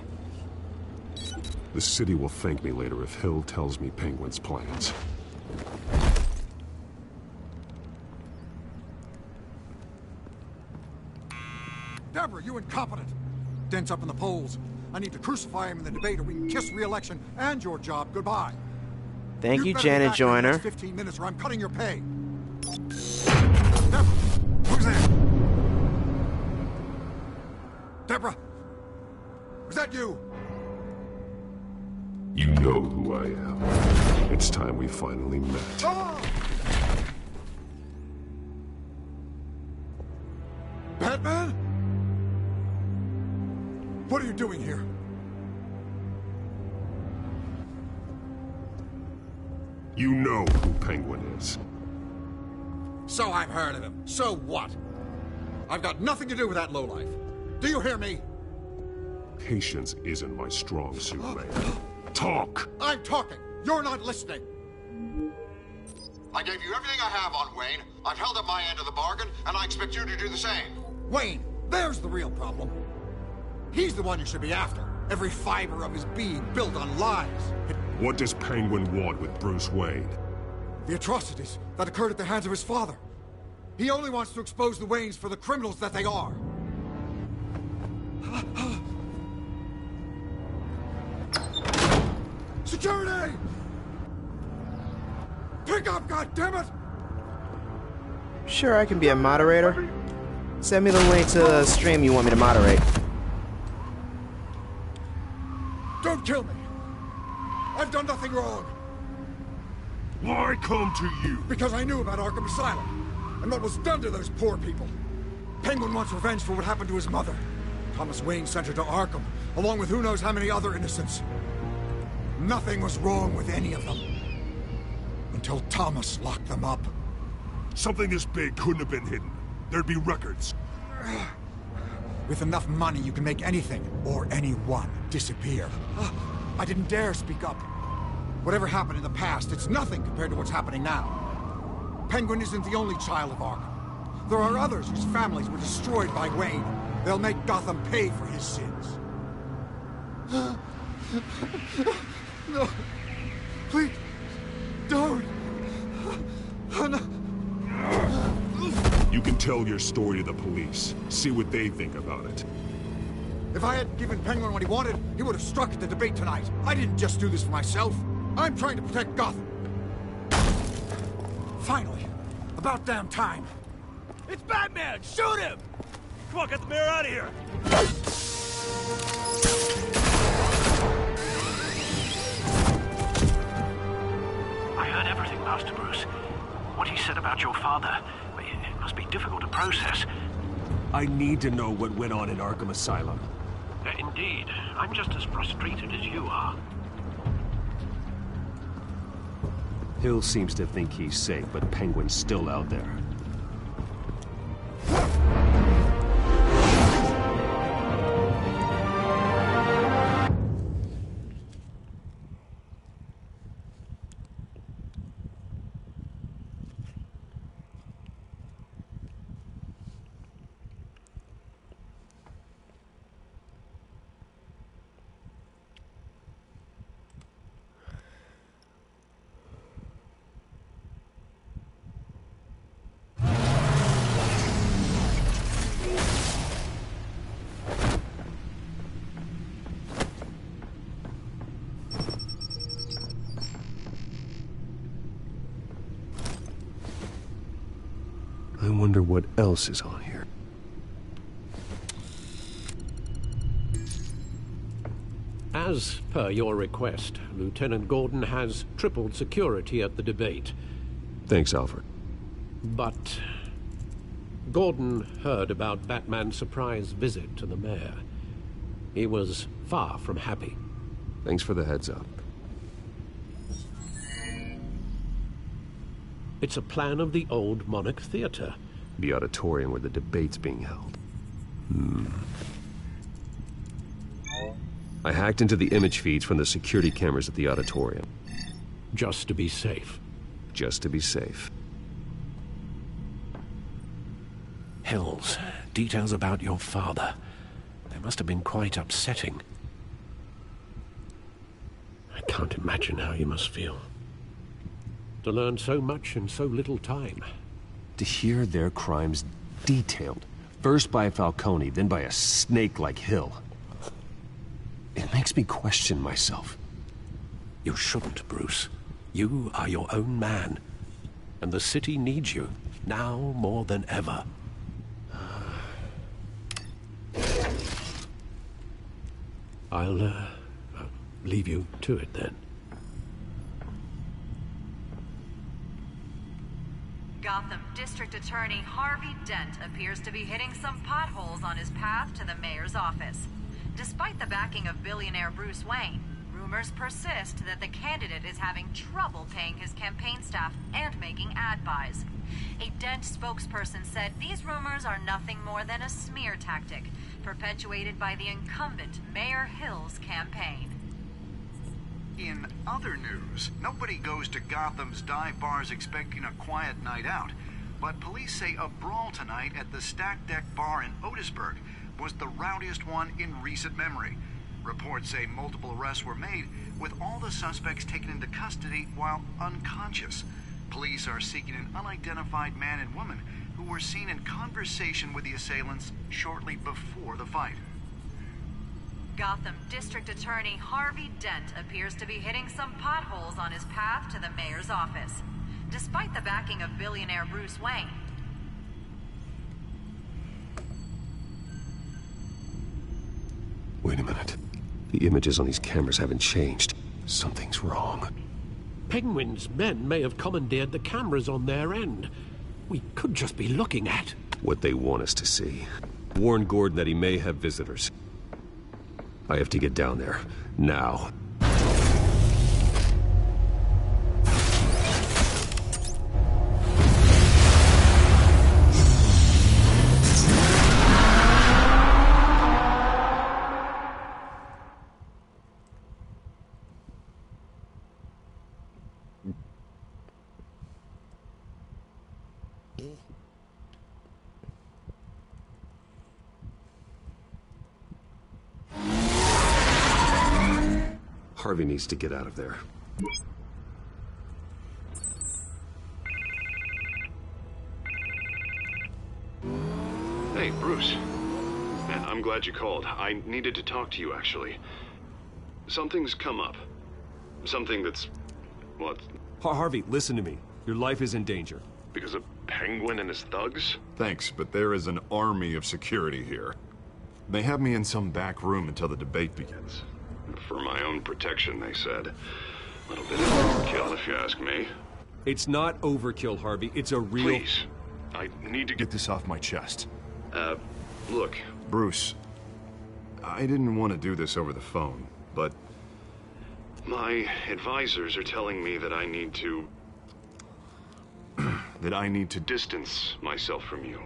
The city will thank me later if Hill tells me Penguin's plans. Deborah, you incompetent! Dent's up in the polls. I need to crucify him in the debate or we can kiss re-election and your job goodbye. Thank you, You'd better be Janet back here in the Joyner. next 15 minutes or I'm cutting your pay. Deborah! Who's there? Deborah! Was that you? You know who I am. It's time we finally met. Ah! Batman? What are you doing here? You know who Penguin is. So I've heard of him. So what? I've got nothing to do with that lowlife. Do you hear me? Patience isn't my strong suit, man. Talk! I'm talking. You're not listening. I gave you everything I have on Wayne. I've held up my end of the bargain, and I expect you to do the same. Wayne, there's the real problem. He's the one you should be after. Every fiber of his being built on lies. What does Penguin want with Bruce Wayne? The atrocities that occurred at the hands of his father. He only wants to expose the Waynes for the criminals that they are. Security! Pick up, goddammit! Sure, I can be a moderator. Send me the link to the stream you want me to moderate. Don't kill me! I've done nothing wrong! Why come to you? Because I knew about Arkham Asylum, and what was done to those poor people. Penguin wants revenge for what happened to his mother. Thomas Wayne sent her to Arkham, along with who knows how many other innocents. Nothing was wrong with any of them. Until Thomas locked them up. Something this big couldn't have been hidden. There'd be records. With enough money, you can make anything, or anyone, disappear. I didn't dare speak up. Whatever happened in the past, it's nothing compared to what's happening now. Penguin isn't the only child of Arkham. There are others whose families were destroyed by Wayne. They'll make Gotham pay for his sins. No. Please. Don't. No. You can tell your story to the police. See what they think about it. If I had given Penguin what he wanted, he would have struck at the debate tonight. I didn't just do this for myself. I'm trying to protect Gotham. Finally. About damn time. It's Batman! Shoot him! Come on, get the mayor out of here! I heard everything, Master Bruce. What he said about your father, it must be difficult to process. I need to know what went on in Arkham Asylum. Indeed. I'm just as frustrated as you are. Hill seems to think he's safe, but Penguin's still out there. I wonder what else is on here. As per your request, Lieutenant Gordon has tripled security at the debate. Thanks, Alfred. But Gordon heard about Batman's surprise visit to the mayor. He was far from happy. Thanks for the heads up. It's a plan of the old Monarch Theater. The auditorium where the debate's being held. I hacked into the image feeds from the security cameras at the auditorium. Just to be safe. Just to be safe. Hills, details about your father. They must have been quite upsetting. I can't imagine how you must feel. To learn so much in so little time. To hear their crimes detailed, first by Falcone, then by a snake like Hill. It makes me question myself. You shouldn't, Bruce. You are your own man. And the city needs you, now more than ever. I'll leave you to it then. Gotham District Attorney Harvey Dent appears to be hitting some potholes on his path to the mayor's office. Despite the backing of billionaire Bruce Wayne, rumors rumors persist that the candidate is having trouble paying his campaign staff and making ad buys. A Dent spokesperson said these rumors are nothing more than a smear tactic, perpetuated by the incumbent Mayor Hill's campaign. In other news, nobody goes to Gotham's dive bars expecting a quiet night out, but police say a brawl tonight at the Stack Deck Bar in Otisburg was the rowdiest one in recent memory. Reports say multiple arrests were made, with all the suspects taken into custody while unconscious. Police are seeking an unidentified man and woman who were seen in conversation with the assailants shortly before the fight. Gotham District Attorney Harvey Dent appears to be hitting some potholes on his path to the mayor's office, despite the backing of billionaire Bruce Wayne. Wait a minute. The images on these cameras haven't changed. Something's wrong. Penguin's men may have commandeered the cameras on their end. We could just be looking at what they want us to see. Warn Gordon that he may have visitors. I have to get down there. Now. Harvey needs to get out of there. Hey, Bruce. Man, I'm glad you called. I needed to talk to you, actually. Something's come up. Something that's... well, Harvey, listen to me. Your life is in danger. because of Penguin and his thugs? Thanks, but there is an army of security here. They have me in some back room until the debate begins. For my own protection, they said. A little bit of overkill, if you ask me. It's not overkill, Harvey. It's a real... Please. I need to get this off my chest. Look. Bruce, I didn't want to do this over the phone, but... my advisors are telling me that I need to... that I need to distance myself from you.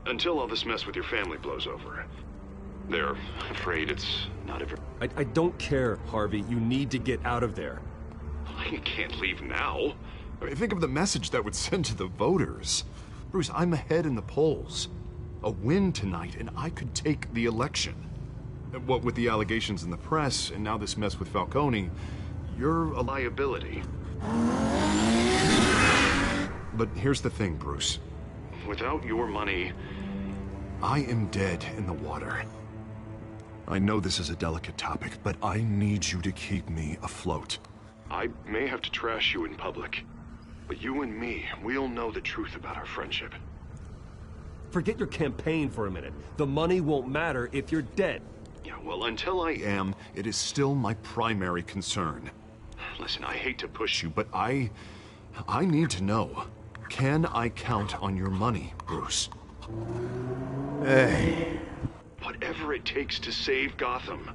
Until all this mess with your family blows over. They're afraid it's not ever... I don't care, Harvey. You need to get out of there. I can't leave now. I mean, think of the message that would send to the voters. Bruce, I'm ahead in the polls. A win tonight, and I could take the election. What with the allegations in the press, and now this mess with Falcone, you're a liability. But here's the thing, Bruce. Without your money, I am dead in the water. I know this is a delicate topic, but I need you to keep me afloat. I may have to trash you in public, but you and me, we'll know the truth about our friendship. Forget your campaign for a minute. The money won't matter if you're dead. Yeah, well, until I am, it is still my primary concern. Listen, I hate to push you, but I need to know. Can I count on your money, Bruce? Whatever it takes to save Gotham.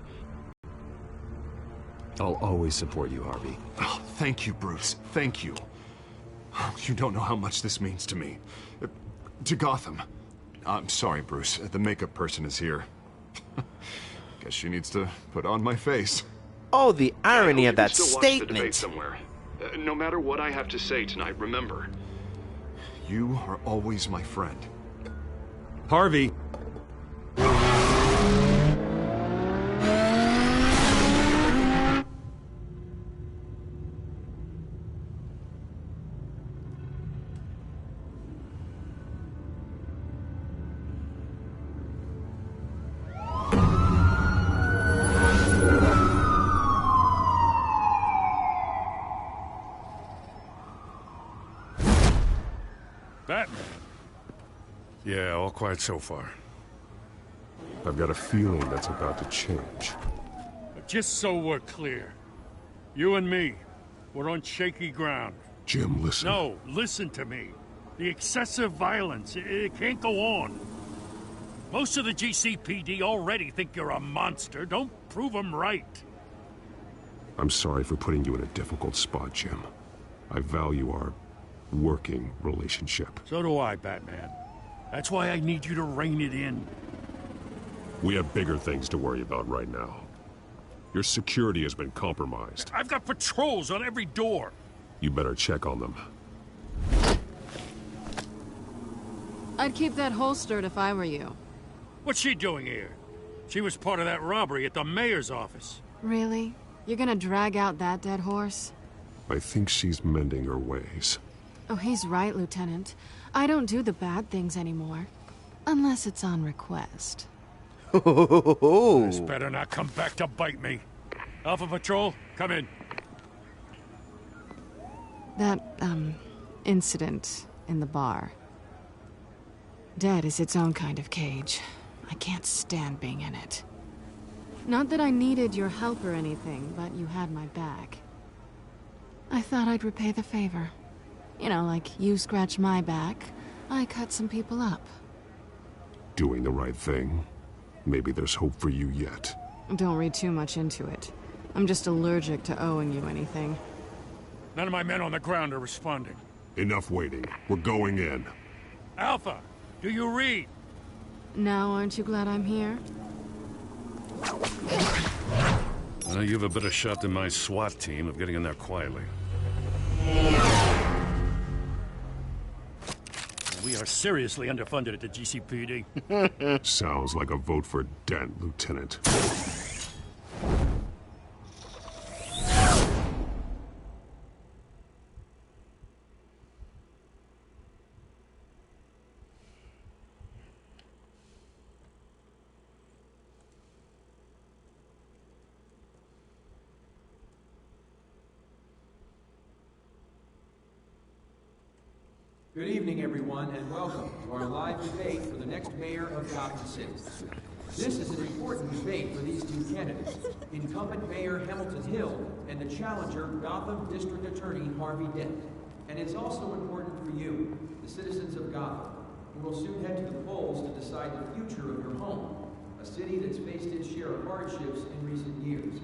I'll always support you, Harvey. Oh, thank you, Bruce. Thank you. You don't know how much this means to me. To Gotham. I'm sorry, Bruce. The makeup person is here. Guess she needs to put on my face. Oh, the irony of that still watch the debate statement. somewhere. No matter what I have to say tonight, remember, you are always my friend. Harvey! Batman? Yeah, all quiet so far. I've got a feeling that's about to change. Just so we're clear, you and me, we're on shaky ground. Jim, listen. No, listen to me. The excessive violence, it can't go on. Most of the GCPD already think you're a monster. Don't prove them right. I'm sorry for putting you in a difficult spot, Jim. I value our working relationship. So do I, Batman. That's why I need you to rein it in. We have bigger things to worry about right now. Your security has been compromised. I've got patrols on every door. You better check on them. I'd keep that holstered if I were you. What's she doing here? She was part of that robbery at the mayor's office. Really? You're gonna drag out that dead horse? I think she's mending her ways. Oh, he's right, Lieutenant. I don't do the bad things anymore. Unless it's on request. This better not come back to bite me. Alpha Patrol, come in. That, incident in the bar. Dead is its own kind of cage. I can't stand being in it. Not that I needed your help or anything, but you had my back. I thought I'd repay the favor. You know, like you scratch my back, I cut some people up. Doing the right thing. Maybe there's hope for you yet. Don't read too much into it. I'm just allergic to owing you anything. None of my men on the ground are responding. Enough waiting. We're going in. Alpha, do you read? Now, aren't you glad I'm here? You have a better shot than my SWAT team of getting in there quietly. We are seriously underfunded at the GCPD. Sounds like a vote for Dent, Lieutenant. Good evening, everyone, and welcome to our live debate for the next mayor of Gotham City. This is an important debate for these two candidates, incumbent Mayor Hamilton Hill and the challenger Gotham District Attorney Harvey Dent. And it's also important for you, the citizens of Gotham, who will soon head to the polls to decide the future of your home, a city that's faced its share of hardships in recent years.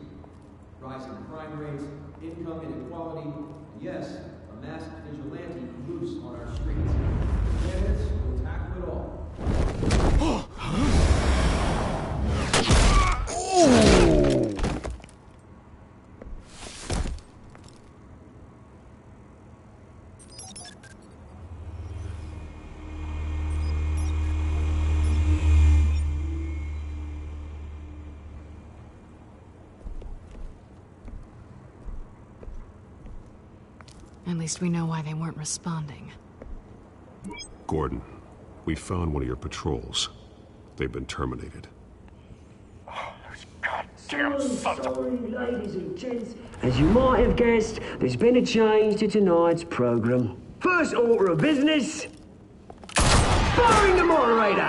Rising crime rates, income inequality, and yes, a masked vigilante loose on our streets. Candidates will tackle it all. At least we know why they weren't responding. Gordon, we found one of your patrols. They've been terminated. Sorry, ladies and gents. As you might have guessed, there's been a change to tonight's program. First order of business, firing the moderator.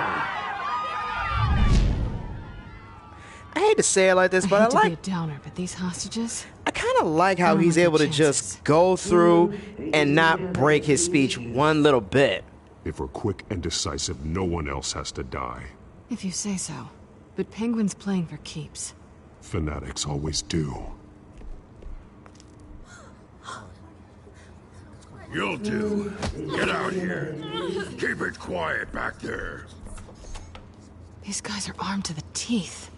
I hate to say it like this, but I hate to like be a downer, but these hostages. I kind of like how he's able to just go through and not break his speech one little bit. If we're quick and decisive, no one else has to die. If you say so. But Penguin's playing for keeps. Fanatics always do. You'll do. Get out here. Keep it quiet back there. These guys are armed to the teeth.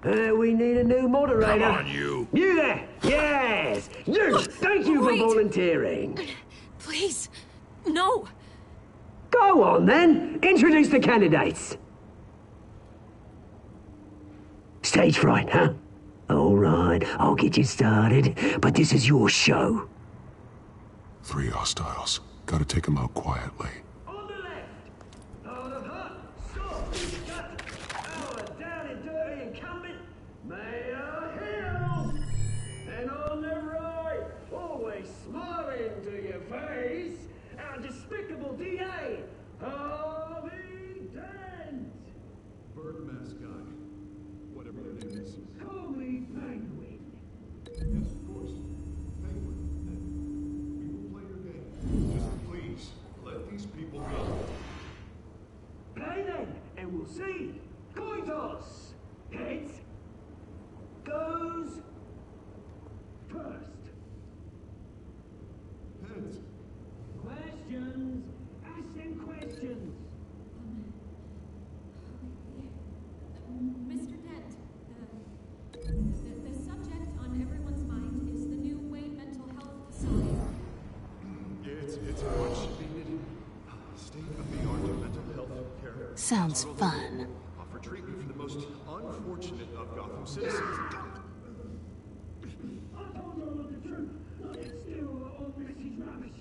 We need a new moderator. Come on, you. You there? Yes. You. Thank you for volunteering. Please. No. Go on, then. Introduce the candidates. Stage fright, huh? All right, I'll get you started, but this is your show. 3 hostiles. Gotta take them out quietly. On the left, out of hot, soft, gut, our down and dirty incumbent, Mayor Hill. And on the right, always smiling to your face, our despicable DA, Harvey Dent. Bird mascot. Whatever your name is. Call me Penguin. Yes, of course. Penguin. We will play your game. Just please, let these people go. Play then, and we'll see. Coin toss. Heads. Goes Questions? Ask them questions. Mr. Dent, the subject on everyone's mind is the new Wayne Mental Health Facility. It's a much needed state-of-the-art mental health care. Sounds fun. Offer treatment for the most unfortunate of Gotham citizens. I told you all the truth. It's still all Mrs. Rubbish.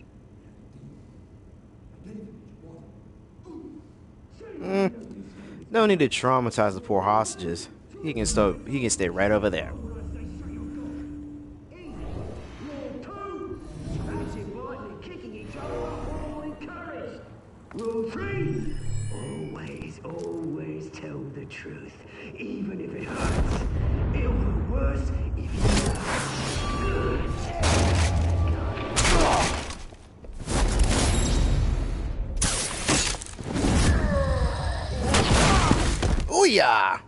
No need to traumatize the poor hostages. He can stay right over there. Rule 3. Always tell the truth. Even if it hurts. It'll be worse if it hurts. Ooh-yah!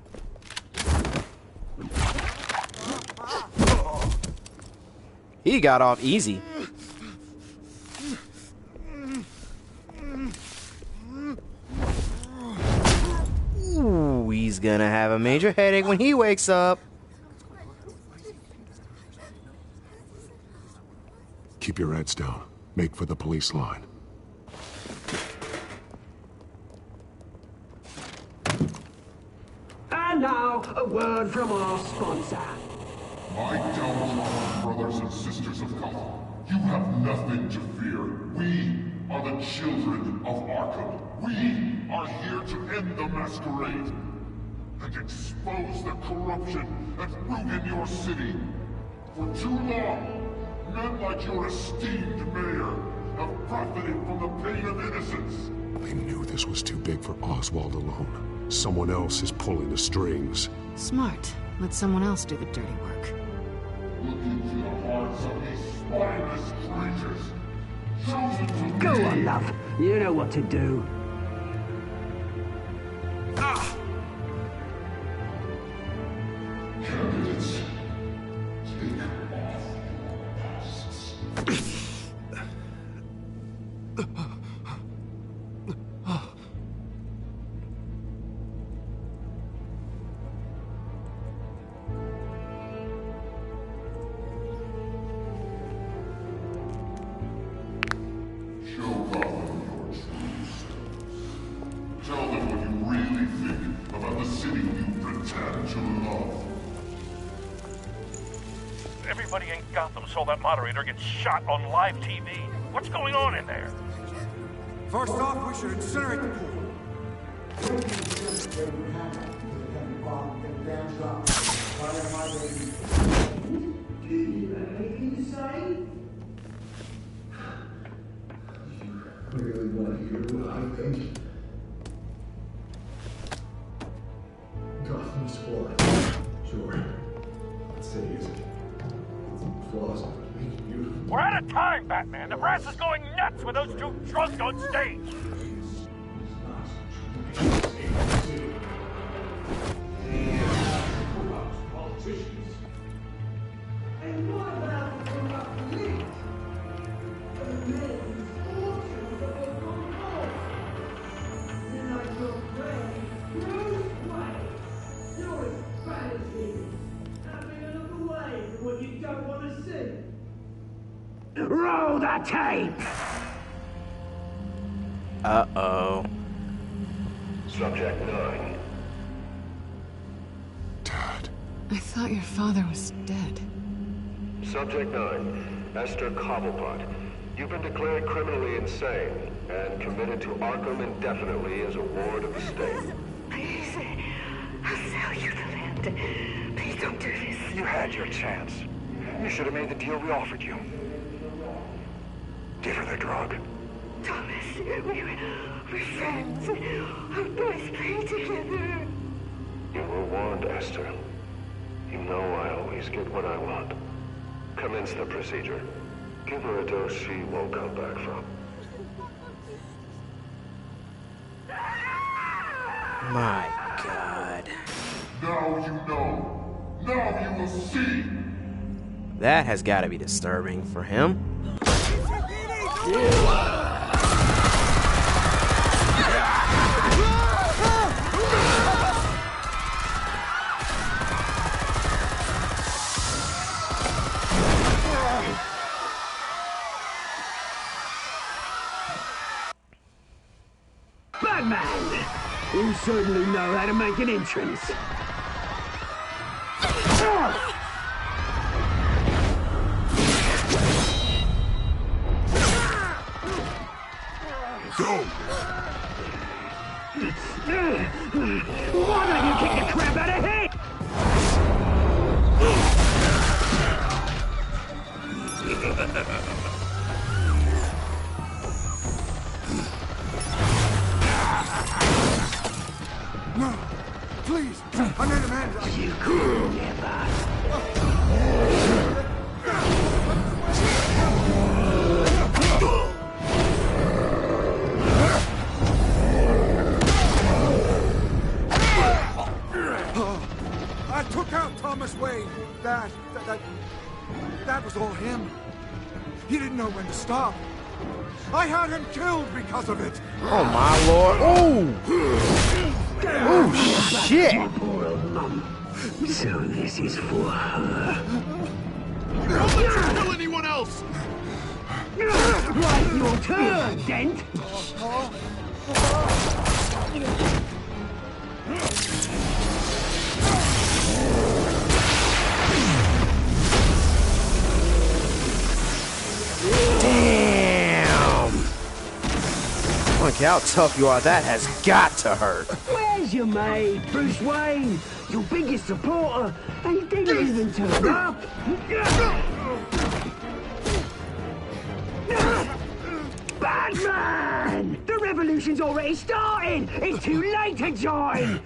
He got off easy. Ooh, he's gonna have a major headache when he wakes up. Keep your heads down. Make for the police line. And now, a word from our sponsor. My downtrodden brothers and sisters of Gotham, you have nothing to fear. We are the children of Arkham. We are here to end the masquerade and expose the corruption that ruin your city. For too long, men like your esteemed mayor have profited from the pain of innocence. They knew this was too big for Oswald alone. Someone else is pulling the strings. Smart. Let someone else do the dirty work. Look into the hearts of these spineless creatures. Chosen to Go on, love. You know what to do. Candidates, take off your masks. Show Gotham your true selves. Tell them what you really think about the city you pretend to love. Everybody in Gotham saw that moderator get shot on live TV. What's going on in there? First off, we should incinerate the pool. Anything to say? Really want to hear what I think? Gotham's flawed. Sure. The city is flaws, but it makes it beautiful. We're out of time, Batman. The brass is going nuts with those two drunks on stage. Politicians. And what about the corrupt elite? The men whose fortunes have gone off. They're like your friend, Bruce Wayne. You're as bad as he is. Having a look away from what you don't want to see. Roll the tape! Uh-oh. Subject 9. I thought your father was dead. Subject 9, Esther Cobblepot. You've been declared criminally insane and committed to Arkham indefinitely as a ward of the state. Please, I'll sell you the land. Please don't do this. You had your chance. You should have made the deal we offered you. Give her the drug. Thomas, we're friends. Our boys play together. You were warned, Esther. You know I always get what I want. Commence the procedure. Give her a dose she won't come back from. My God. Now you know. Now you will see. That has got to be disturbing for him. Batman! You certainly know how to make an entrance. Go! Why don't you kick the crap out of him? No! Please! I made him hand. You could never. I took out Thomas Wayne. That was all him. He didn't know when to stop. I had him killed because of it. Oh my lord! Oh shit! Poor old mum. So this is for her. Don't let you kill anyone else! Right, your turn, Dent. Damn! Look how tough you are. That has got to hurt. Where's your mate, Bruce Wayne? Your biggest supporter, and he didn't even turn up. Batman! The revolution's already started! It's too late to join!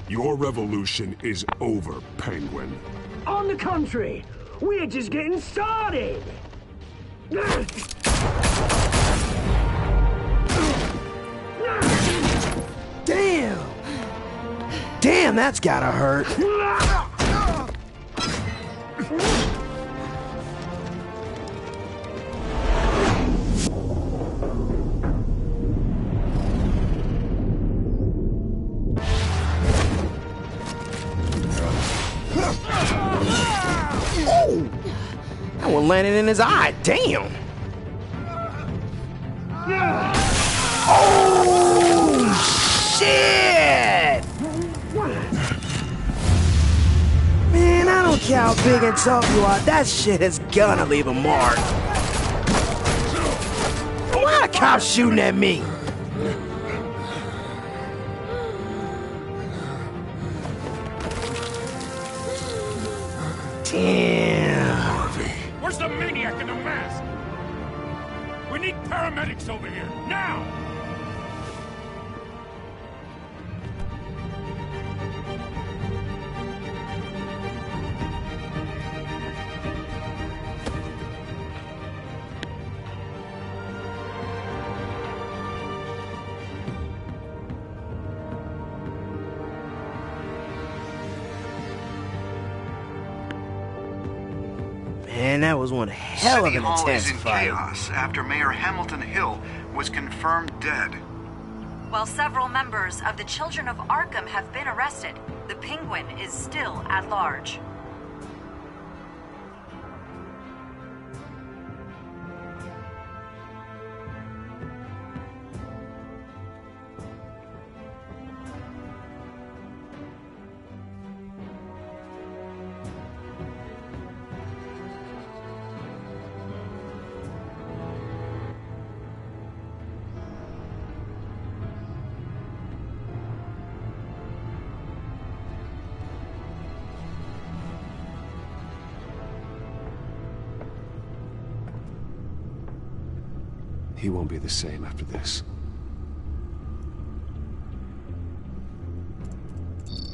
Your revolution is over, Penguin. On the contrary, we're just getting started! Damn! Damn, that's gotta hurt. Oh! That one landed in his eye. Damn! Oh! Shit! Man, I don't care how big and tough you are. That shit is gonna leave a mark. Why are the cops shooting at me? Damn. Harvey. Where's the maniac in the mask? We need paramedics over here, now! Man, that was one hell of an Hall intense is in fight. chaos after Mayor Hamilton Hill was confirmed dead. While several members of the Children of Arkham have been arrested, the Penguin is still at large. He won't be the same after this.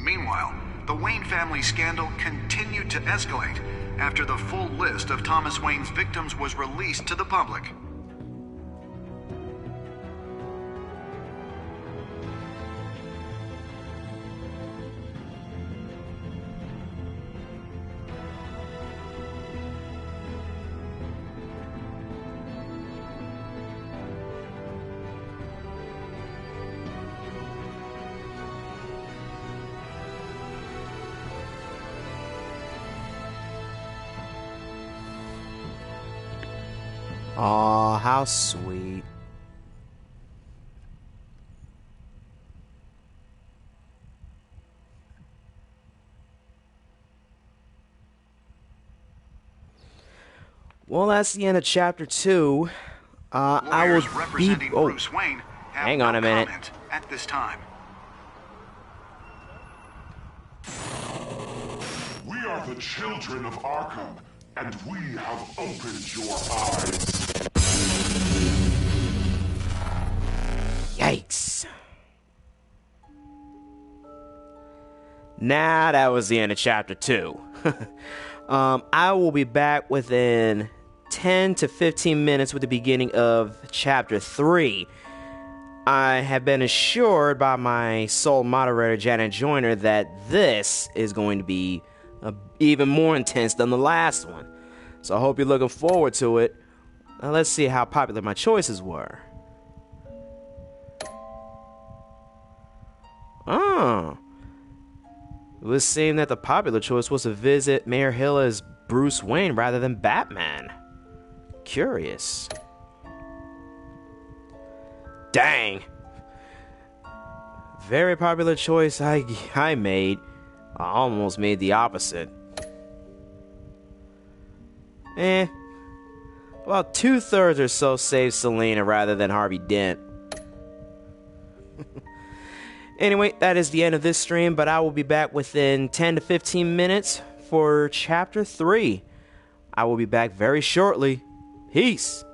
Meanwhile, the Wayne family scandal continued to escalate after the full list of Thomas Wayne's victims was released to the public. Aw, how sweet. Well, that's the end of chapter 2. I will representing be... Oh, Bruce Wayne have hang on no a minute. comment at this time. We are the children of Arkham, and we have opened your eyes. Yikes. Nah, that was the end of chapter 2. I will be back within 10 to 15 minutes with the beginning of chapter 3. I have been assured by my sole moderator, Janet Joyner, that this is going to be even more intense than the last one. So I hope you're looking forward to it. Now let's see how popular my choices were. Oh. It would seem that the popular choice was to visit Mayor Hill as Bruce Wayne rather than Batman. Curious. Dang. Very popular choice I made. I almost made the opposite. About 2/3 or so saved Selina rather than Harvey Dent. Anyway, that is the end of this stream, but I will be back within 10 to 15 minutes for chapter 3. I will be back very shortly. Peace.